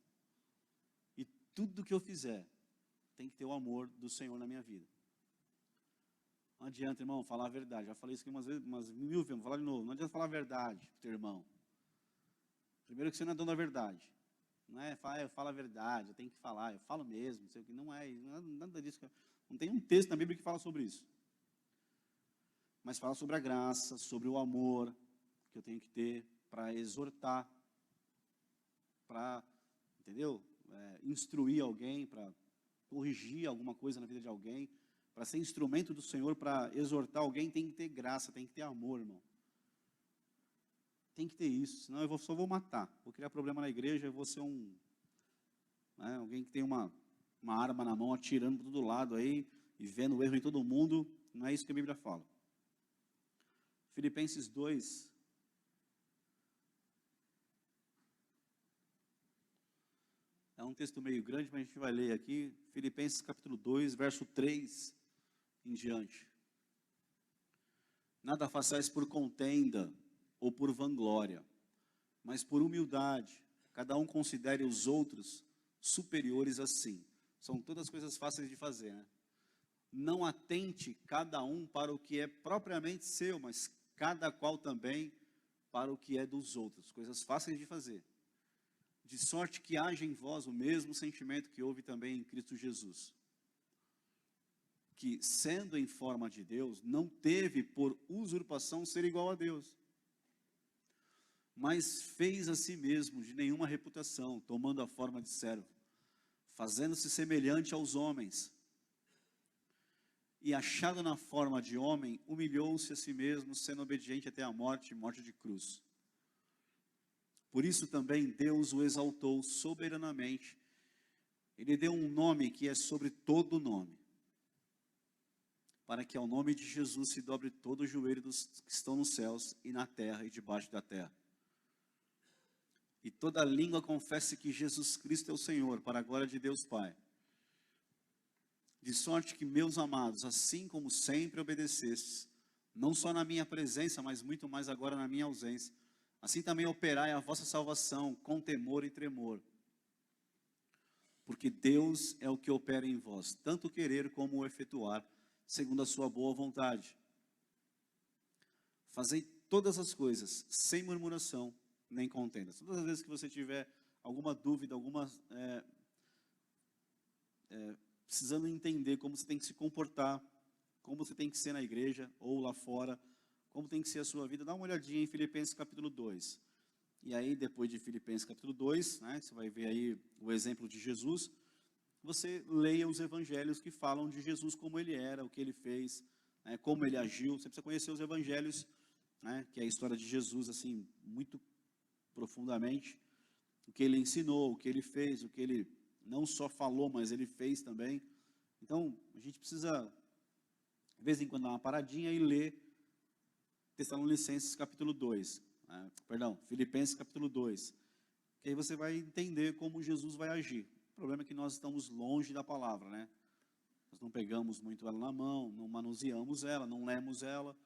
E tudo que eu fizer tem que ter o amor do Senhor na minha vida. Não adianta, irmão, falar a verdade. Já falei isso aqui umas vezes, umas 1000 vezes, vou falar de novo. Não adianta falar a verdade para o teu irmão. Primeiro que você não é dono da verdade. Não é, eu falo a verdade, eu tenho que falar, eu falo mesmo, não sei o que, não é nada disso. Não tem um texto na Bíblia que fala sobre isso. Mas fala sobre a graça, sobre o amor que eu tenho que ter para exortar, para, entendeu? Instruir alguém, para corrigir alguma coisa na vida de alguém, para ser instrumento do Senhor, para exortar alguém, tem que ter graça, tem que ter amor, irmão. Tem que ter isso, senão eu só vou matar, vou criar problema na igreja, eu vou ser alguém que tem uma arma na mão, atirando para todo lado aí, e vendo o erro em todo mundo. Não é isso que a Bíblia fala. Filipenses 2, é um texto meio grande, mas a gente vai ler aqui, Filipenses capítulo 2, verso 3 em diante. Nada façais por contenda ou por vanglória, mas por humildade, cada um considere os outros superiores a si. São todas coisas fáceis de fazer, né? Não atente cada um para o que é propriamente seu, mas cada qual também para o que é dos outros. Coisas fáceis de fazer. De sorte que haja em vós o mesmo sentimento que houve também em Cristo Jesus, que, sendo em forma de Deus, não teve por usurpação ser igual a Deus, mas fez a si mesmo de nenhuma reputação, tomando a forma de servo, fazendo-se semelhante aos homens, e achado na forma de homem, humilhou-se a si mesmo, sendo obediente até a morte, morte de cruz. Por isso também Deus o exaltou soberanamente. Ele deu um nome que é sobre todo nome, para que ao nome de Jesus se dobre todo o joelho dos que estão nos céus e na terra e debaixo da terra. E toda língua confesse que Jesus Cristo é o Senhor, para a glória de Deus Pai. De sorte que, meus amados, assim como sempre obedecestes, não só na minha presença, mas muito mais agora na minha ausência, assim também operai a vossa salvação com temor e tremor. Porque Deus é o que opera em vós, tanto o querer como o efetuar, segundo a sua boa vontade. Fazei todas as coisas sem murmuração nem contendas. Todas as vezes que você tiver alguma dúvida, precisando entender como você tem que se comportar, como você tem que ser na igreja ou lá fora, como tem que ser a sua vida, dá uma olhadinha em Filipenses capítulo 2. E aí, depois de Filipenses capítulo 2, você vai ver aí o exemplo de Jesus, você leia os evangelhos que falam de Jesus, como ele era, o que ele fez, como ele agiu. Você precisa conhecer os evangelhos, que é a história de Jesus, assim, muito profundamente, o que ele ensinou, o que ele fez, o que ele não só falou, mas ele fez também. Então, a gente precisa, de vez em quando, dar uma paradinha e ler Tessalonicenses capítulo 2, Filipenses capítulo 2, que aí você vai entender como Jesus vai agir. O problema é que nós estamos longe da palavra, né? Nós não pegamos muito ela na mão, não manuseamos ela, não lemos ela.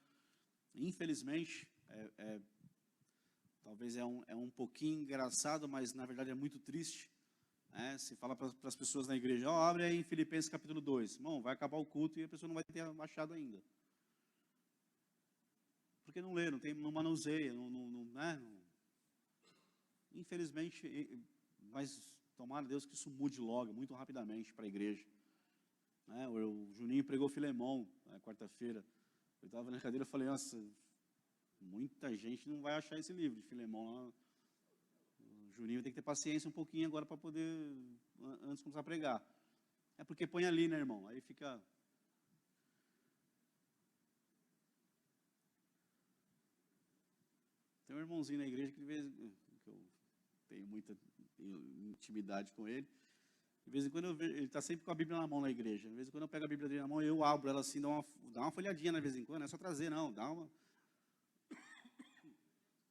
Infelizmente, talvez é um pouquinho engraçado, mas na verdade é muito triste. Se fala para as pessoas na igreja, abre aí em Filipenses capítulo 2. Irmão, vai acabar o culto e a pessoa não vai ter achado ainda. Porque não lê, não manuseia, né? Infelizmente, mas tomara Deus que isso mude logo, muito rapidamente para a igreja. Né? O Juninho pregou Filemão, né, quarta-feira. Eu estava na cadeira e falei, nossa, muita gente não vai achar esse livro de Filemão lá. O Juninho tem que ter paciência um pouquinho agora para poder, antes de começar a pregar. É porque põe ali, né, irmão? Aí fica... Tem um irmãozinho na igreja que eu tenho muita intimidade com ele. De vez em quando ele está sempre com a Bíblia na mão na igreja. De vez em quando eu pego a Bíblia dele na mão, eu abro ela assim, dá uma folhadinha de vez em quando, não é só trazer não, dá uma...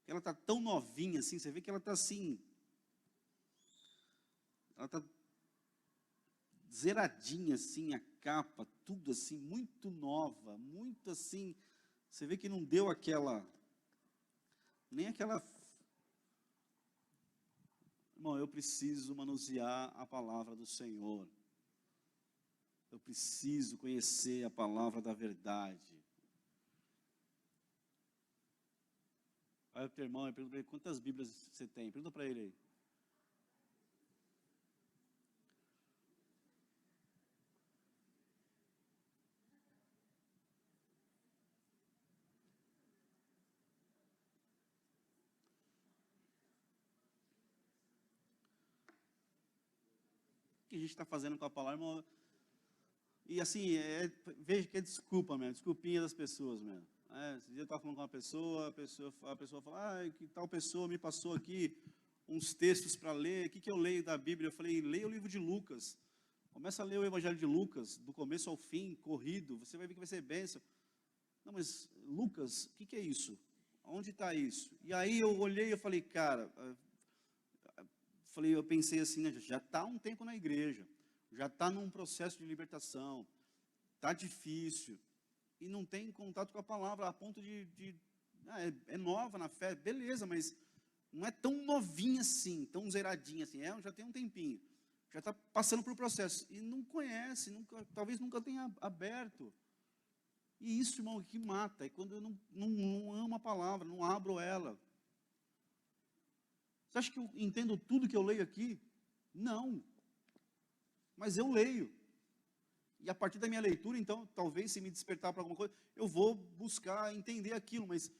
Ela está tão novinha assim, você vê que ela está assim... Ela está zeradinha assim, a capa, tudo assim, muito nova, muito assim... Você vê que não deu nem aquela... Irmão, eu preciso manusear a palavra do Senhor. Eu preciso conhecer a palavra da verdade. Vai para o irmão e pergunta para ele, quantas Bíblias você tem? Pergunta para ele aí. O que a gente está fazendo com a palavra, irmão? E assim, veja que é desculpa mesmo, desculpinha das pessoas mesmo. Esse dia eu estava falando com uma pessoa, a pessoa fala, que tal pessoa me passou aqui uns textos para ler, o que eu leio da Bíblia? Eu falei, leia o livro de Lucas. Começa a ler o Evangelho de Lucas, do começo ao fim, corrido, você vai ver que vai ser bênção. Não, mas Lucas, o que é isso? Onde está isso? E aí eu olhei e falei, cara, eu pensei assim, né, já está há um tempo na igreja, já está num processo de libertação, está difícil, e não tem contato com a palavra, a ponto é nova na fé, beleza, mas não é tão novinha assim, tão zeradinha assim, já tem um tempinho, já está passando por processo, e não conhece, talvez nunca tenha aberto. E isso, irmão, que mata, é quando eu não amo a palavra, não abro ela. Você acha que eu entendo tudo que eu leio aqui? Não. Mas eu leio. E a partir da minha leitura, então, talvez se me despertar para alguma coisa, eu vou buscar entender aquilo. Mas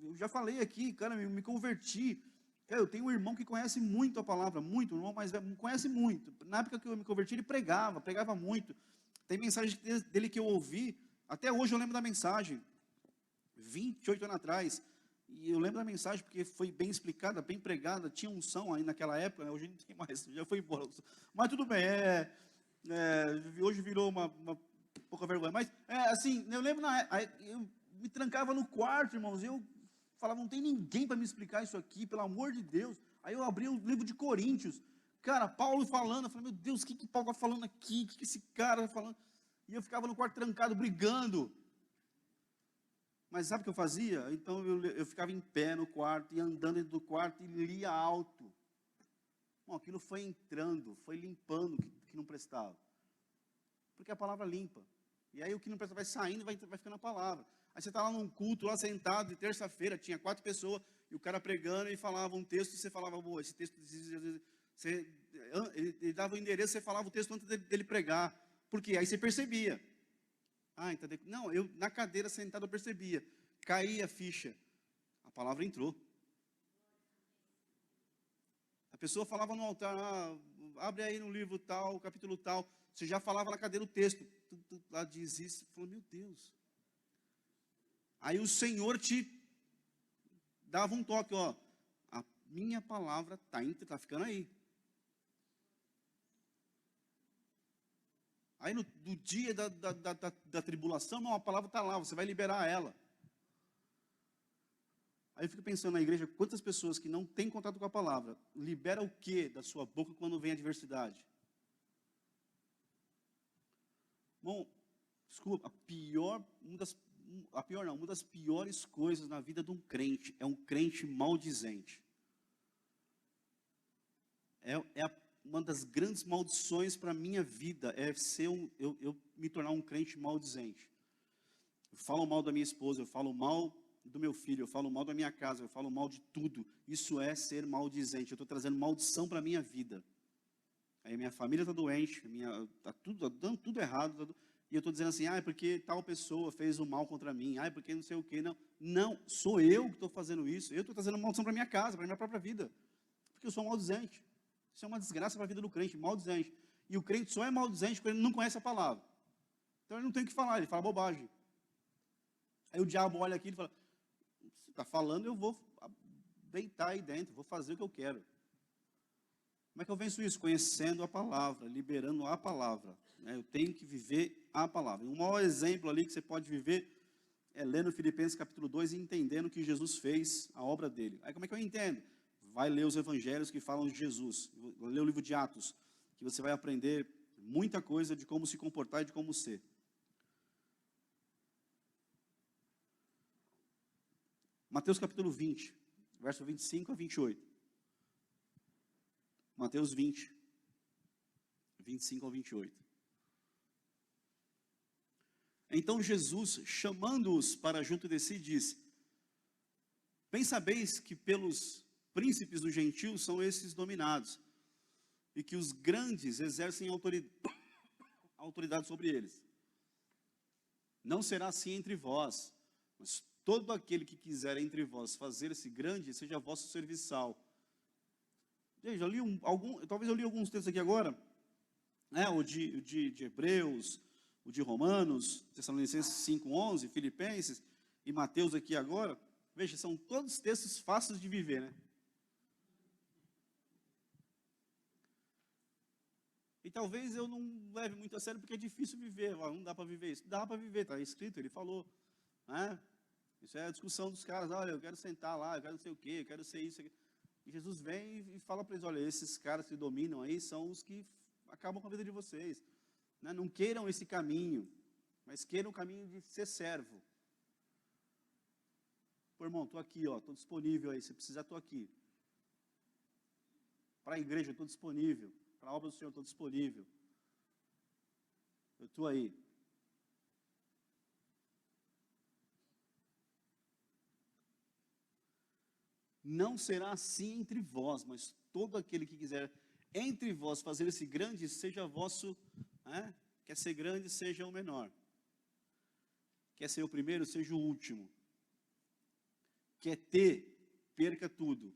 eu já falei aqui, cara, me converti. Eu tenho um irmão que conhece muito a palavra, muito, um irmão mais velho, conhece muito. Na época que eu me converti, ele pregava muito. Tem mensagem dele que eu ouvi, até hoje eu lembro da mensagem, 28 anos atrás. E eu lembro da mensagem porque foi bem explicada, bem pregada, tinha unção aí naquela época, né? Hoje não tem mais, já foi embora. Mas tudo bem, hoje virou uma pouca vergonha. Mas, assim, eu lembro, eu me trancava no quarto, irmãos, e eu falava, não tem ninguém para me explicar isso aqui, pelo amor de Deus. Aí eu abri o livro de Coríntios, cara, Paulo falando, eu falei, meu Deus, o que Paulo está falando aqui? O que esse cara está falando? E eu ficava no quarto trancado, brigando. Mas sabe o que eu fazia? Então eu ficava em pé no quarto, ia andando dentro do quarto e lia alto. Bom, aquilo foi entrando, foi limpando o que não prestava. Porque a palavra limpa. E aí o que não presta vai saindo e vai ficando a palavra. Aí você está lá num culto, lá sentado, de terça-feira, tinha 4 pessoas, e o cara pregando e falava um texto, e você falava, boa, esse texto, ele dava o endereço, você falava o texto antes dele pregar. Por quê? Aí você percebia. Então, não, eu na cadeira sentado eu percebia, caía a ficha, a palavra entrou. A pessoa falava no altar, abre aí no livro tal, capítulo tal, você já falava na cadeira o texto, lá diz isso, falou, meu Deus. Aí o Senhor te dava um toque, a minha palavra está ficando aí. Aí no dia da tribulação, não, a palavra está lá, você vai liberar ela. Aí eu fico pensando na igreja, quantas pessoas que não têm contato com a palavra, libera o que da sua boca quando vem a adversidade? Bom, desculpa, uma das piores coisas na vida de um crente, é um crente maldizente. Uma das grandes maldições para a minha vida é eu me tornar um crente maldizente. eu falo mal da minha esposa, eu falo mal do meu filho, eu falo mal da minha casa, eu falo mal de tudo, isso é ser maldizente. Eu estou trazendo maldição para a minha vida. Aí minha família está doente, está dando tudo errado, e eu estou dizendo assim, é porque tal pessoa fez o mal contra mim, é porque não sei o quê. Não, não, sou eu que estou fazendo isso. Eu estou trazendo maldição para minha casa, para minha própria vida. Porque eu sou maldizente. Isso é uma desgraça para a vida do crente, maldizente. E o crente só é maldizente quando ele não conhece a palavra. Então ele não tem o que falar, ele fala bobagem. Aí o diabo olha aqui e fala, você está falando, eu vou deitar aí dentro, vou fazer o que eu quero. Como é que eu venço isso? Conhecendo a palavra, liberando a palavra. Eu tenho que viver a palavra. Um maior exemplo ali que você pode viver é lendo Filipenses capítulo 2 e entendendo que Jesus fez a obra dele. Aí como é que eu entendo? Vai ler os evangelhos que falam de Jesus. Lê o livro de Atos, que você vai aprender muita coisa de como se comportar e de como ser. Mateus capítulo 20, verso 25 a 28. Mateus 20, 25 ao 28. Então Jesus, chamando-os para junto de si, disse, bem sabeis que pelos príncipes dos gentios são esses dominados, e que os grandes exercem autoridade sobre eles. Não será assim entre vós, mas todo aquele que quiser entre vós fazer-se grande, seja vosso serviçal. Gente, talvez eu li alguns textos aqui agora, o de Hebreus, o de Romanos, Tessalonicenses 5:11, Filipenses e Mateus aqui agora. Veja, são todos textos fáceis de viver, né? E talvez eu não leve muito a sério porque é difícil viver, não dá para viver isso. Dá para viver, está escrito, ele falou, né? Isso é a discussão dos caras, olha, eu quero sentar lá, eu quero não sei o quê, eu quero ser isso aqui. E Jesus vem e fala para eles, olha, esses caras que dominam aí são os que acabam com a vida de vocês. Né? Não queiram esse caminho, mas queiram o caminho de ser servo. Pô, irmão, estou aqui, estou disponível aí, se precisar, estou aqui. Para a igreja, estou disponível. Para a obra do Senhor, estou disponível. Eu estou aí. Não será assim entre vós, mas todo aquele que quiser entre vós fazer esse grande, seja vosso, quer ser grande, seja o menor. Quer ser o primeiro, seja o último. Quer ter, perca tudo.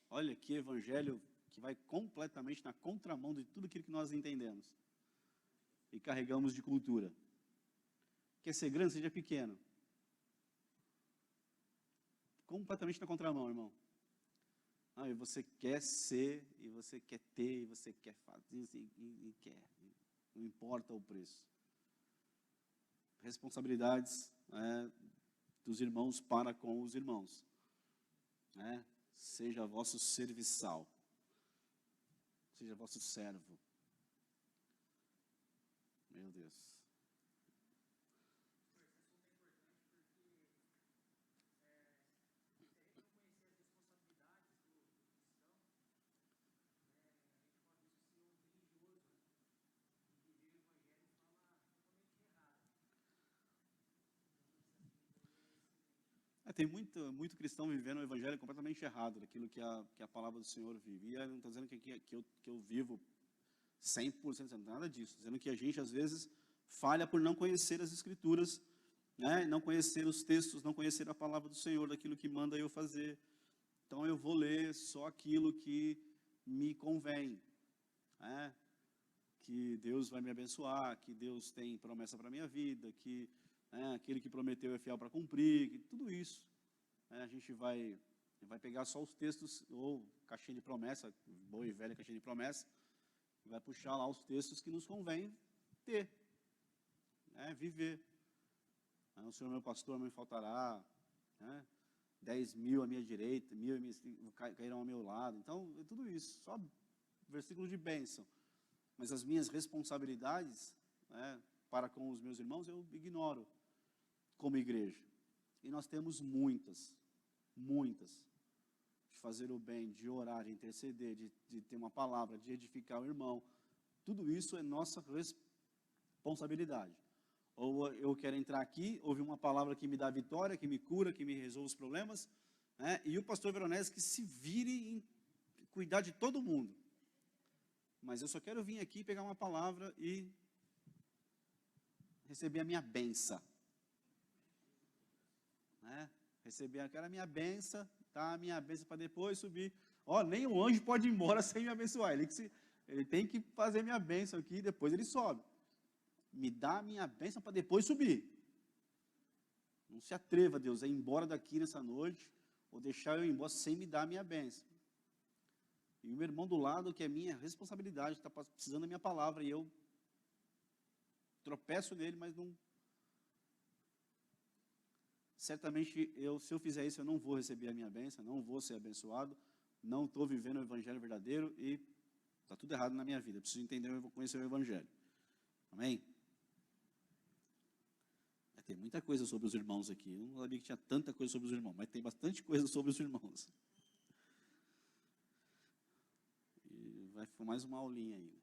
Olha que evangelho que vai completamente na contramão de tudo aquilo que nós entendemos e carregamos de cultura. Quer ser grande, seja pequeno. Completamente na contramão, irmão. E você quer ser, e você quer ter, e você quer fazer, e quer. Não importa o preço. Responsabilidades dos irmãos para com os irmãos. Seja vosso serviçal. Seja vosso servo. Meu Deus. Tem muito cristão vivendo o evangelho completamente errado, daquilo que a palavra do Senhor vive. E eu não estou dizendo que eu vivo 100%, nada disso. Dizendo que a gente, às vezes, falha por não conhecer as Escrituras, não conhecer os textos, não conhecer a palavra do Senhor, daquilo que manda eu fazer. Então, eu vou ler só aquilo que me convém. Que Deus vai me abençoar, que Deus tem promessa para a minha vida, que aquele que prometeu é fiel para cumprir, que tudo isso. A gente vai pegar só os textos, ou caixinha de promessa, boa e velha caixinha de promessa, e vai puxar lá os textos que nos convém ter, viver. O Senhor meu pastor não me faltará, 10.000 à minha direita, 1.000 cairão ao meu lado. Então, é tudo isso, só versículo de bênção. Mas as minhas responsabilidades para com os meus irmãos eu ignoro como igreja. E nós temos muitas, de fazer o bem, de orar, de interceder, de ter uma palavra, de edificar o irmão. Tudo isso é nossa responsabilidade. Ou eu quero entrar aqui, ouvir uma palavra que me dá vitória, que me cura, que me resolve os problemas, né? E o pastor Veronese que se vire em cuidar de todo mundo. Mas eu só quero vir aqui, pegar uma palavra e receber a minha benção. Né? Receber aquela minha benção, tá? A minha benção para depois subir. Ó, nem o anjo pode ir embora sem me abençoar. Ele tem que fazer minha bênção aqui e depois ele sobe. Me dá a minha bênção para depois subir. Não se atreva, Deus, a ir embora daqui nessa noite, ou deixar eu ir embora sem me dar a minha bênção. E o meu irmão do lado, que é minha responsabilidade, está precisando da minha palavra, e eu tropeço nele, mas não... Certamente, se eu fizer isso, eu não vou receber a minha bênção, não vou ser abençoado, não estou vivendo o evangelho verdadeiro, e está tudo errado na minha vida. Eu preciso entender, eu vou conhecer o evangelho. Amém? Tem muita coisa sobre os irmãos aqui. Eu não sabia que tinha tanta coisa sobre os irmãos, mas tem bastante coisa sobre os irmãos. E vai ficar mais uma aulinha ainda.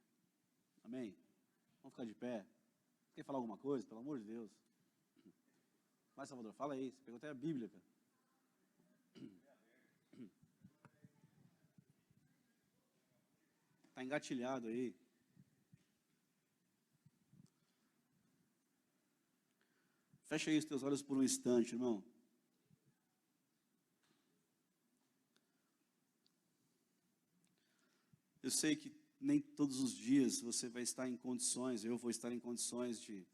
Amém? Vamos ficar de pé? Quer falar alguma coisa? Pelo amor de Deus. Vai, Salvador, fala aí. Você pegou até a Bíblia, cara. Está engatilhado aí. Fecha aí os teus olhos por um instante, irmão. Eu sei que nem todos os dias você vai estar em condições, eu vou estar em condições de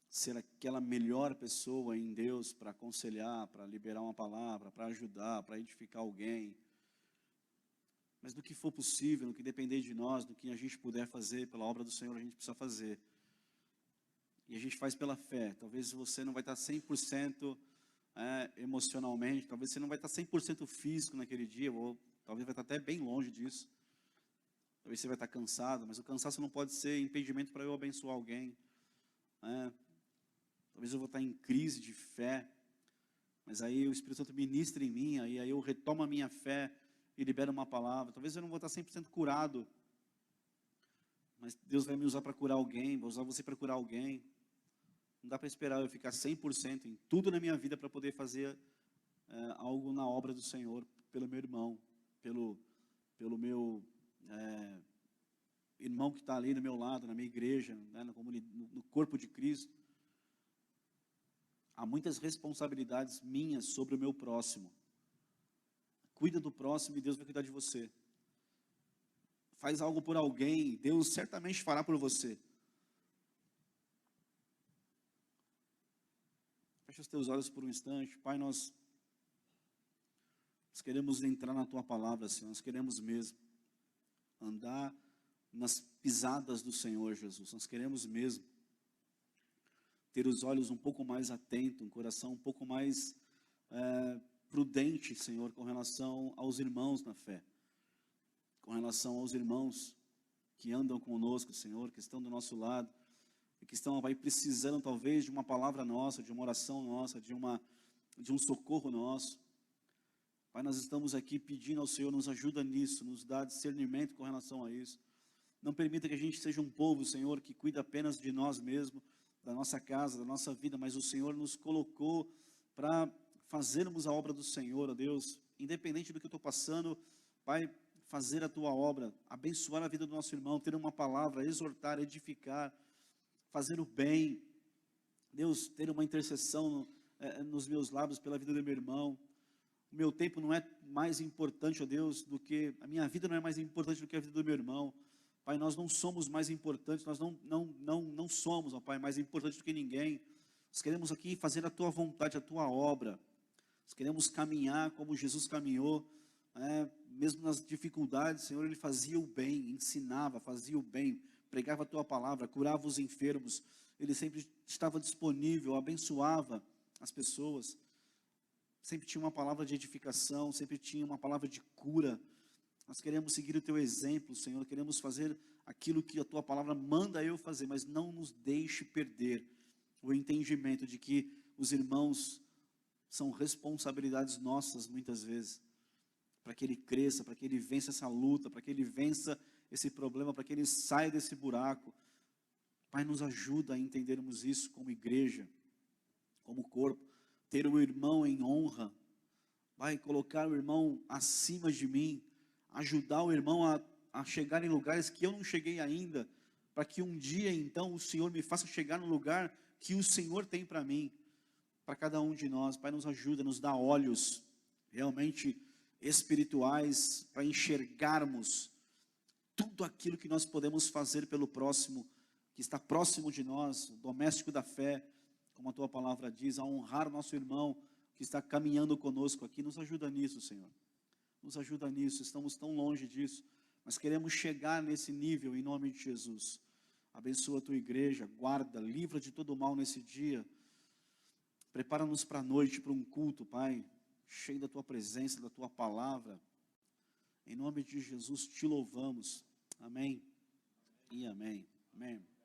ser aquela melhor pessoa em Deus para aconselhar, para liberar uma palavra, para ajudar, para edificar alguém. Mas do que for possível, no que depender de nós, do que a gente puder fazer pela obra do Senhor, a gente precisa fazer. E a gente faz pela fé. Talvez você não vai estar 100% emocionalmente, talvez você não vai estar 100% físico naquele dia, ou talvez vai estar até bem longe disso. Talvez você vai estar cansado, mas o cansaço não pode ser impedimento para eu abençoar alguém. Talvez eu vou estar em crise de fé, mas aí o Espírito Santo ministra em mim, aí eu retomo a minha fé e libero uma palavra. Talvez eu não vou estar 100% curado, mas Deus vai me usar para curar alguém, vai usar você para curar alguém. Não dá para esperar eu ficar 100% em tudo na minha vida para poder fazer algo na obra do Senhor, pelo meu irmão, pelo meu irmão que está ali do meu lado, na minha igreja, né, no corpo de Cristo. Há muitas responsabilidades minhas sobre o meu próximo. Cuida do próximo e Deus vai cuidar de você. Faz algo por alguém, Deus certamente fará por você. Fecha os teus olhos por um instante. Pai, nós queremos entrar na Tua palavra, Senhor. Nós queremos mesmo andar nas pisadas do Senhor, Jesus. Nós queremos mesmo ter os olhos um pouco mais atentos, um coração um pouco mais prudente, Senhor, com relação aos irmãos na fé. Com relação aos irmãos que andam conosco, Senhor, que estão do nosso lado, e que estão precisando talvez de uma palavra nossa, de uma oração nossa, de um socorro nosso. Pai, nós estamos aqui pedindo ao Senhor, nos ajuda nisso, nos dá discernimento com relação a isso. Não permita que a gente seja um povo, Senhor, que cuida apenas de nós mesmos, da nossa casa, da nossa vida, mas o Senhor nos colocou para fazermos a obra do Senhor, ó Deus, independente do que eu estou passando, Pai, fazer a Tua obra, abençoar a vida do nosso irmão, ter uma palavra, exortar, edificar, fazer o bem. Deus, ter uma intercessão nos meus lábios pela vida do meu irmão. O meu tempo não é mais importante, ó Deus, a minha vida não é mais importante do que a vida do meu irmão. Pai, nós não somos mais importantes, nós não somos, ó Pai, mais importantes do que ninguém. Nós queremos aqui fazer a Tua vontade, a Tua obra. Nós queremos caminhar como Jesus caminhou, mesmo nas dificuldades, Senhor, Ele fazia o bem, ensinava, fazia o bem, pregava a Tua palavra, curava os enfermos, Ele sempre estava disponível, abençoava as pessoas, sempre tinha uma palavra de edificação, sempre tinha uma palavra de cura. Nós queremos seguir o Teu exemplo, Senhor, queremos fazer aquilo que a Tua palavra manda eu fazer, mas não nos deixe perder o entendimento de que os irmãos são responsabilidades nossas muitas vezes, para que ele cresça, para que ele vença essa luta, para que ele vença esse problema, para que ele saia desse buraco. Pai, Pai, nos ajuda a entendermos isso como igreja, como corpo, ter o irmão em honra, Pai, colocar o irmão acima de mim, ajudar o irmão a chegar em lugares que eu não cheguei ainda, para que um dia então o Senhor me faça chegar no lugar que o Senhor tem para mim, para cada um de nós. Pai, nos ajuda, nos dá olhos realmente espirituais para enxergarmos tudo aquilo que nós podemos fazer pelo próximo, que está próximo de nós, o doméstico da fé, como a tua palavra diz, a honrar o nosso irmão que está caminhando conosco aqui. Nos ajuda nisso, Senhor. Nos ajuda nisso, estamos tão longe disso, mas queremos chegar nesse nível em nome de Jesus. Abençoa a tua igreja, guarda, livra de todo mal nesse dia. Prepara-nos para a noite, para um culto, Pai, cheio da tua presença, da tua palavra. Em nome de Jesus te louvamos. Amém e amém. Amém.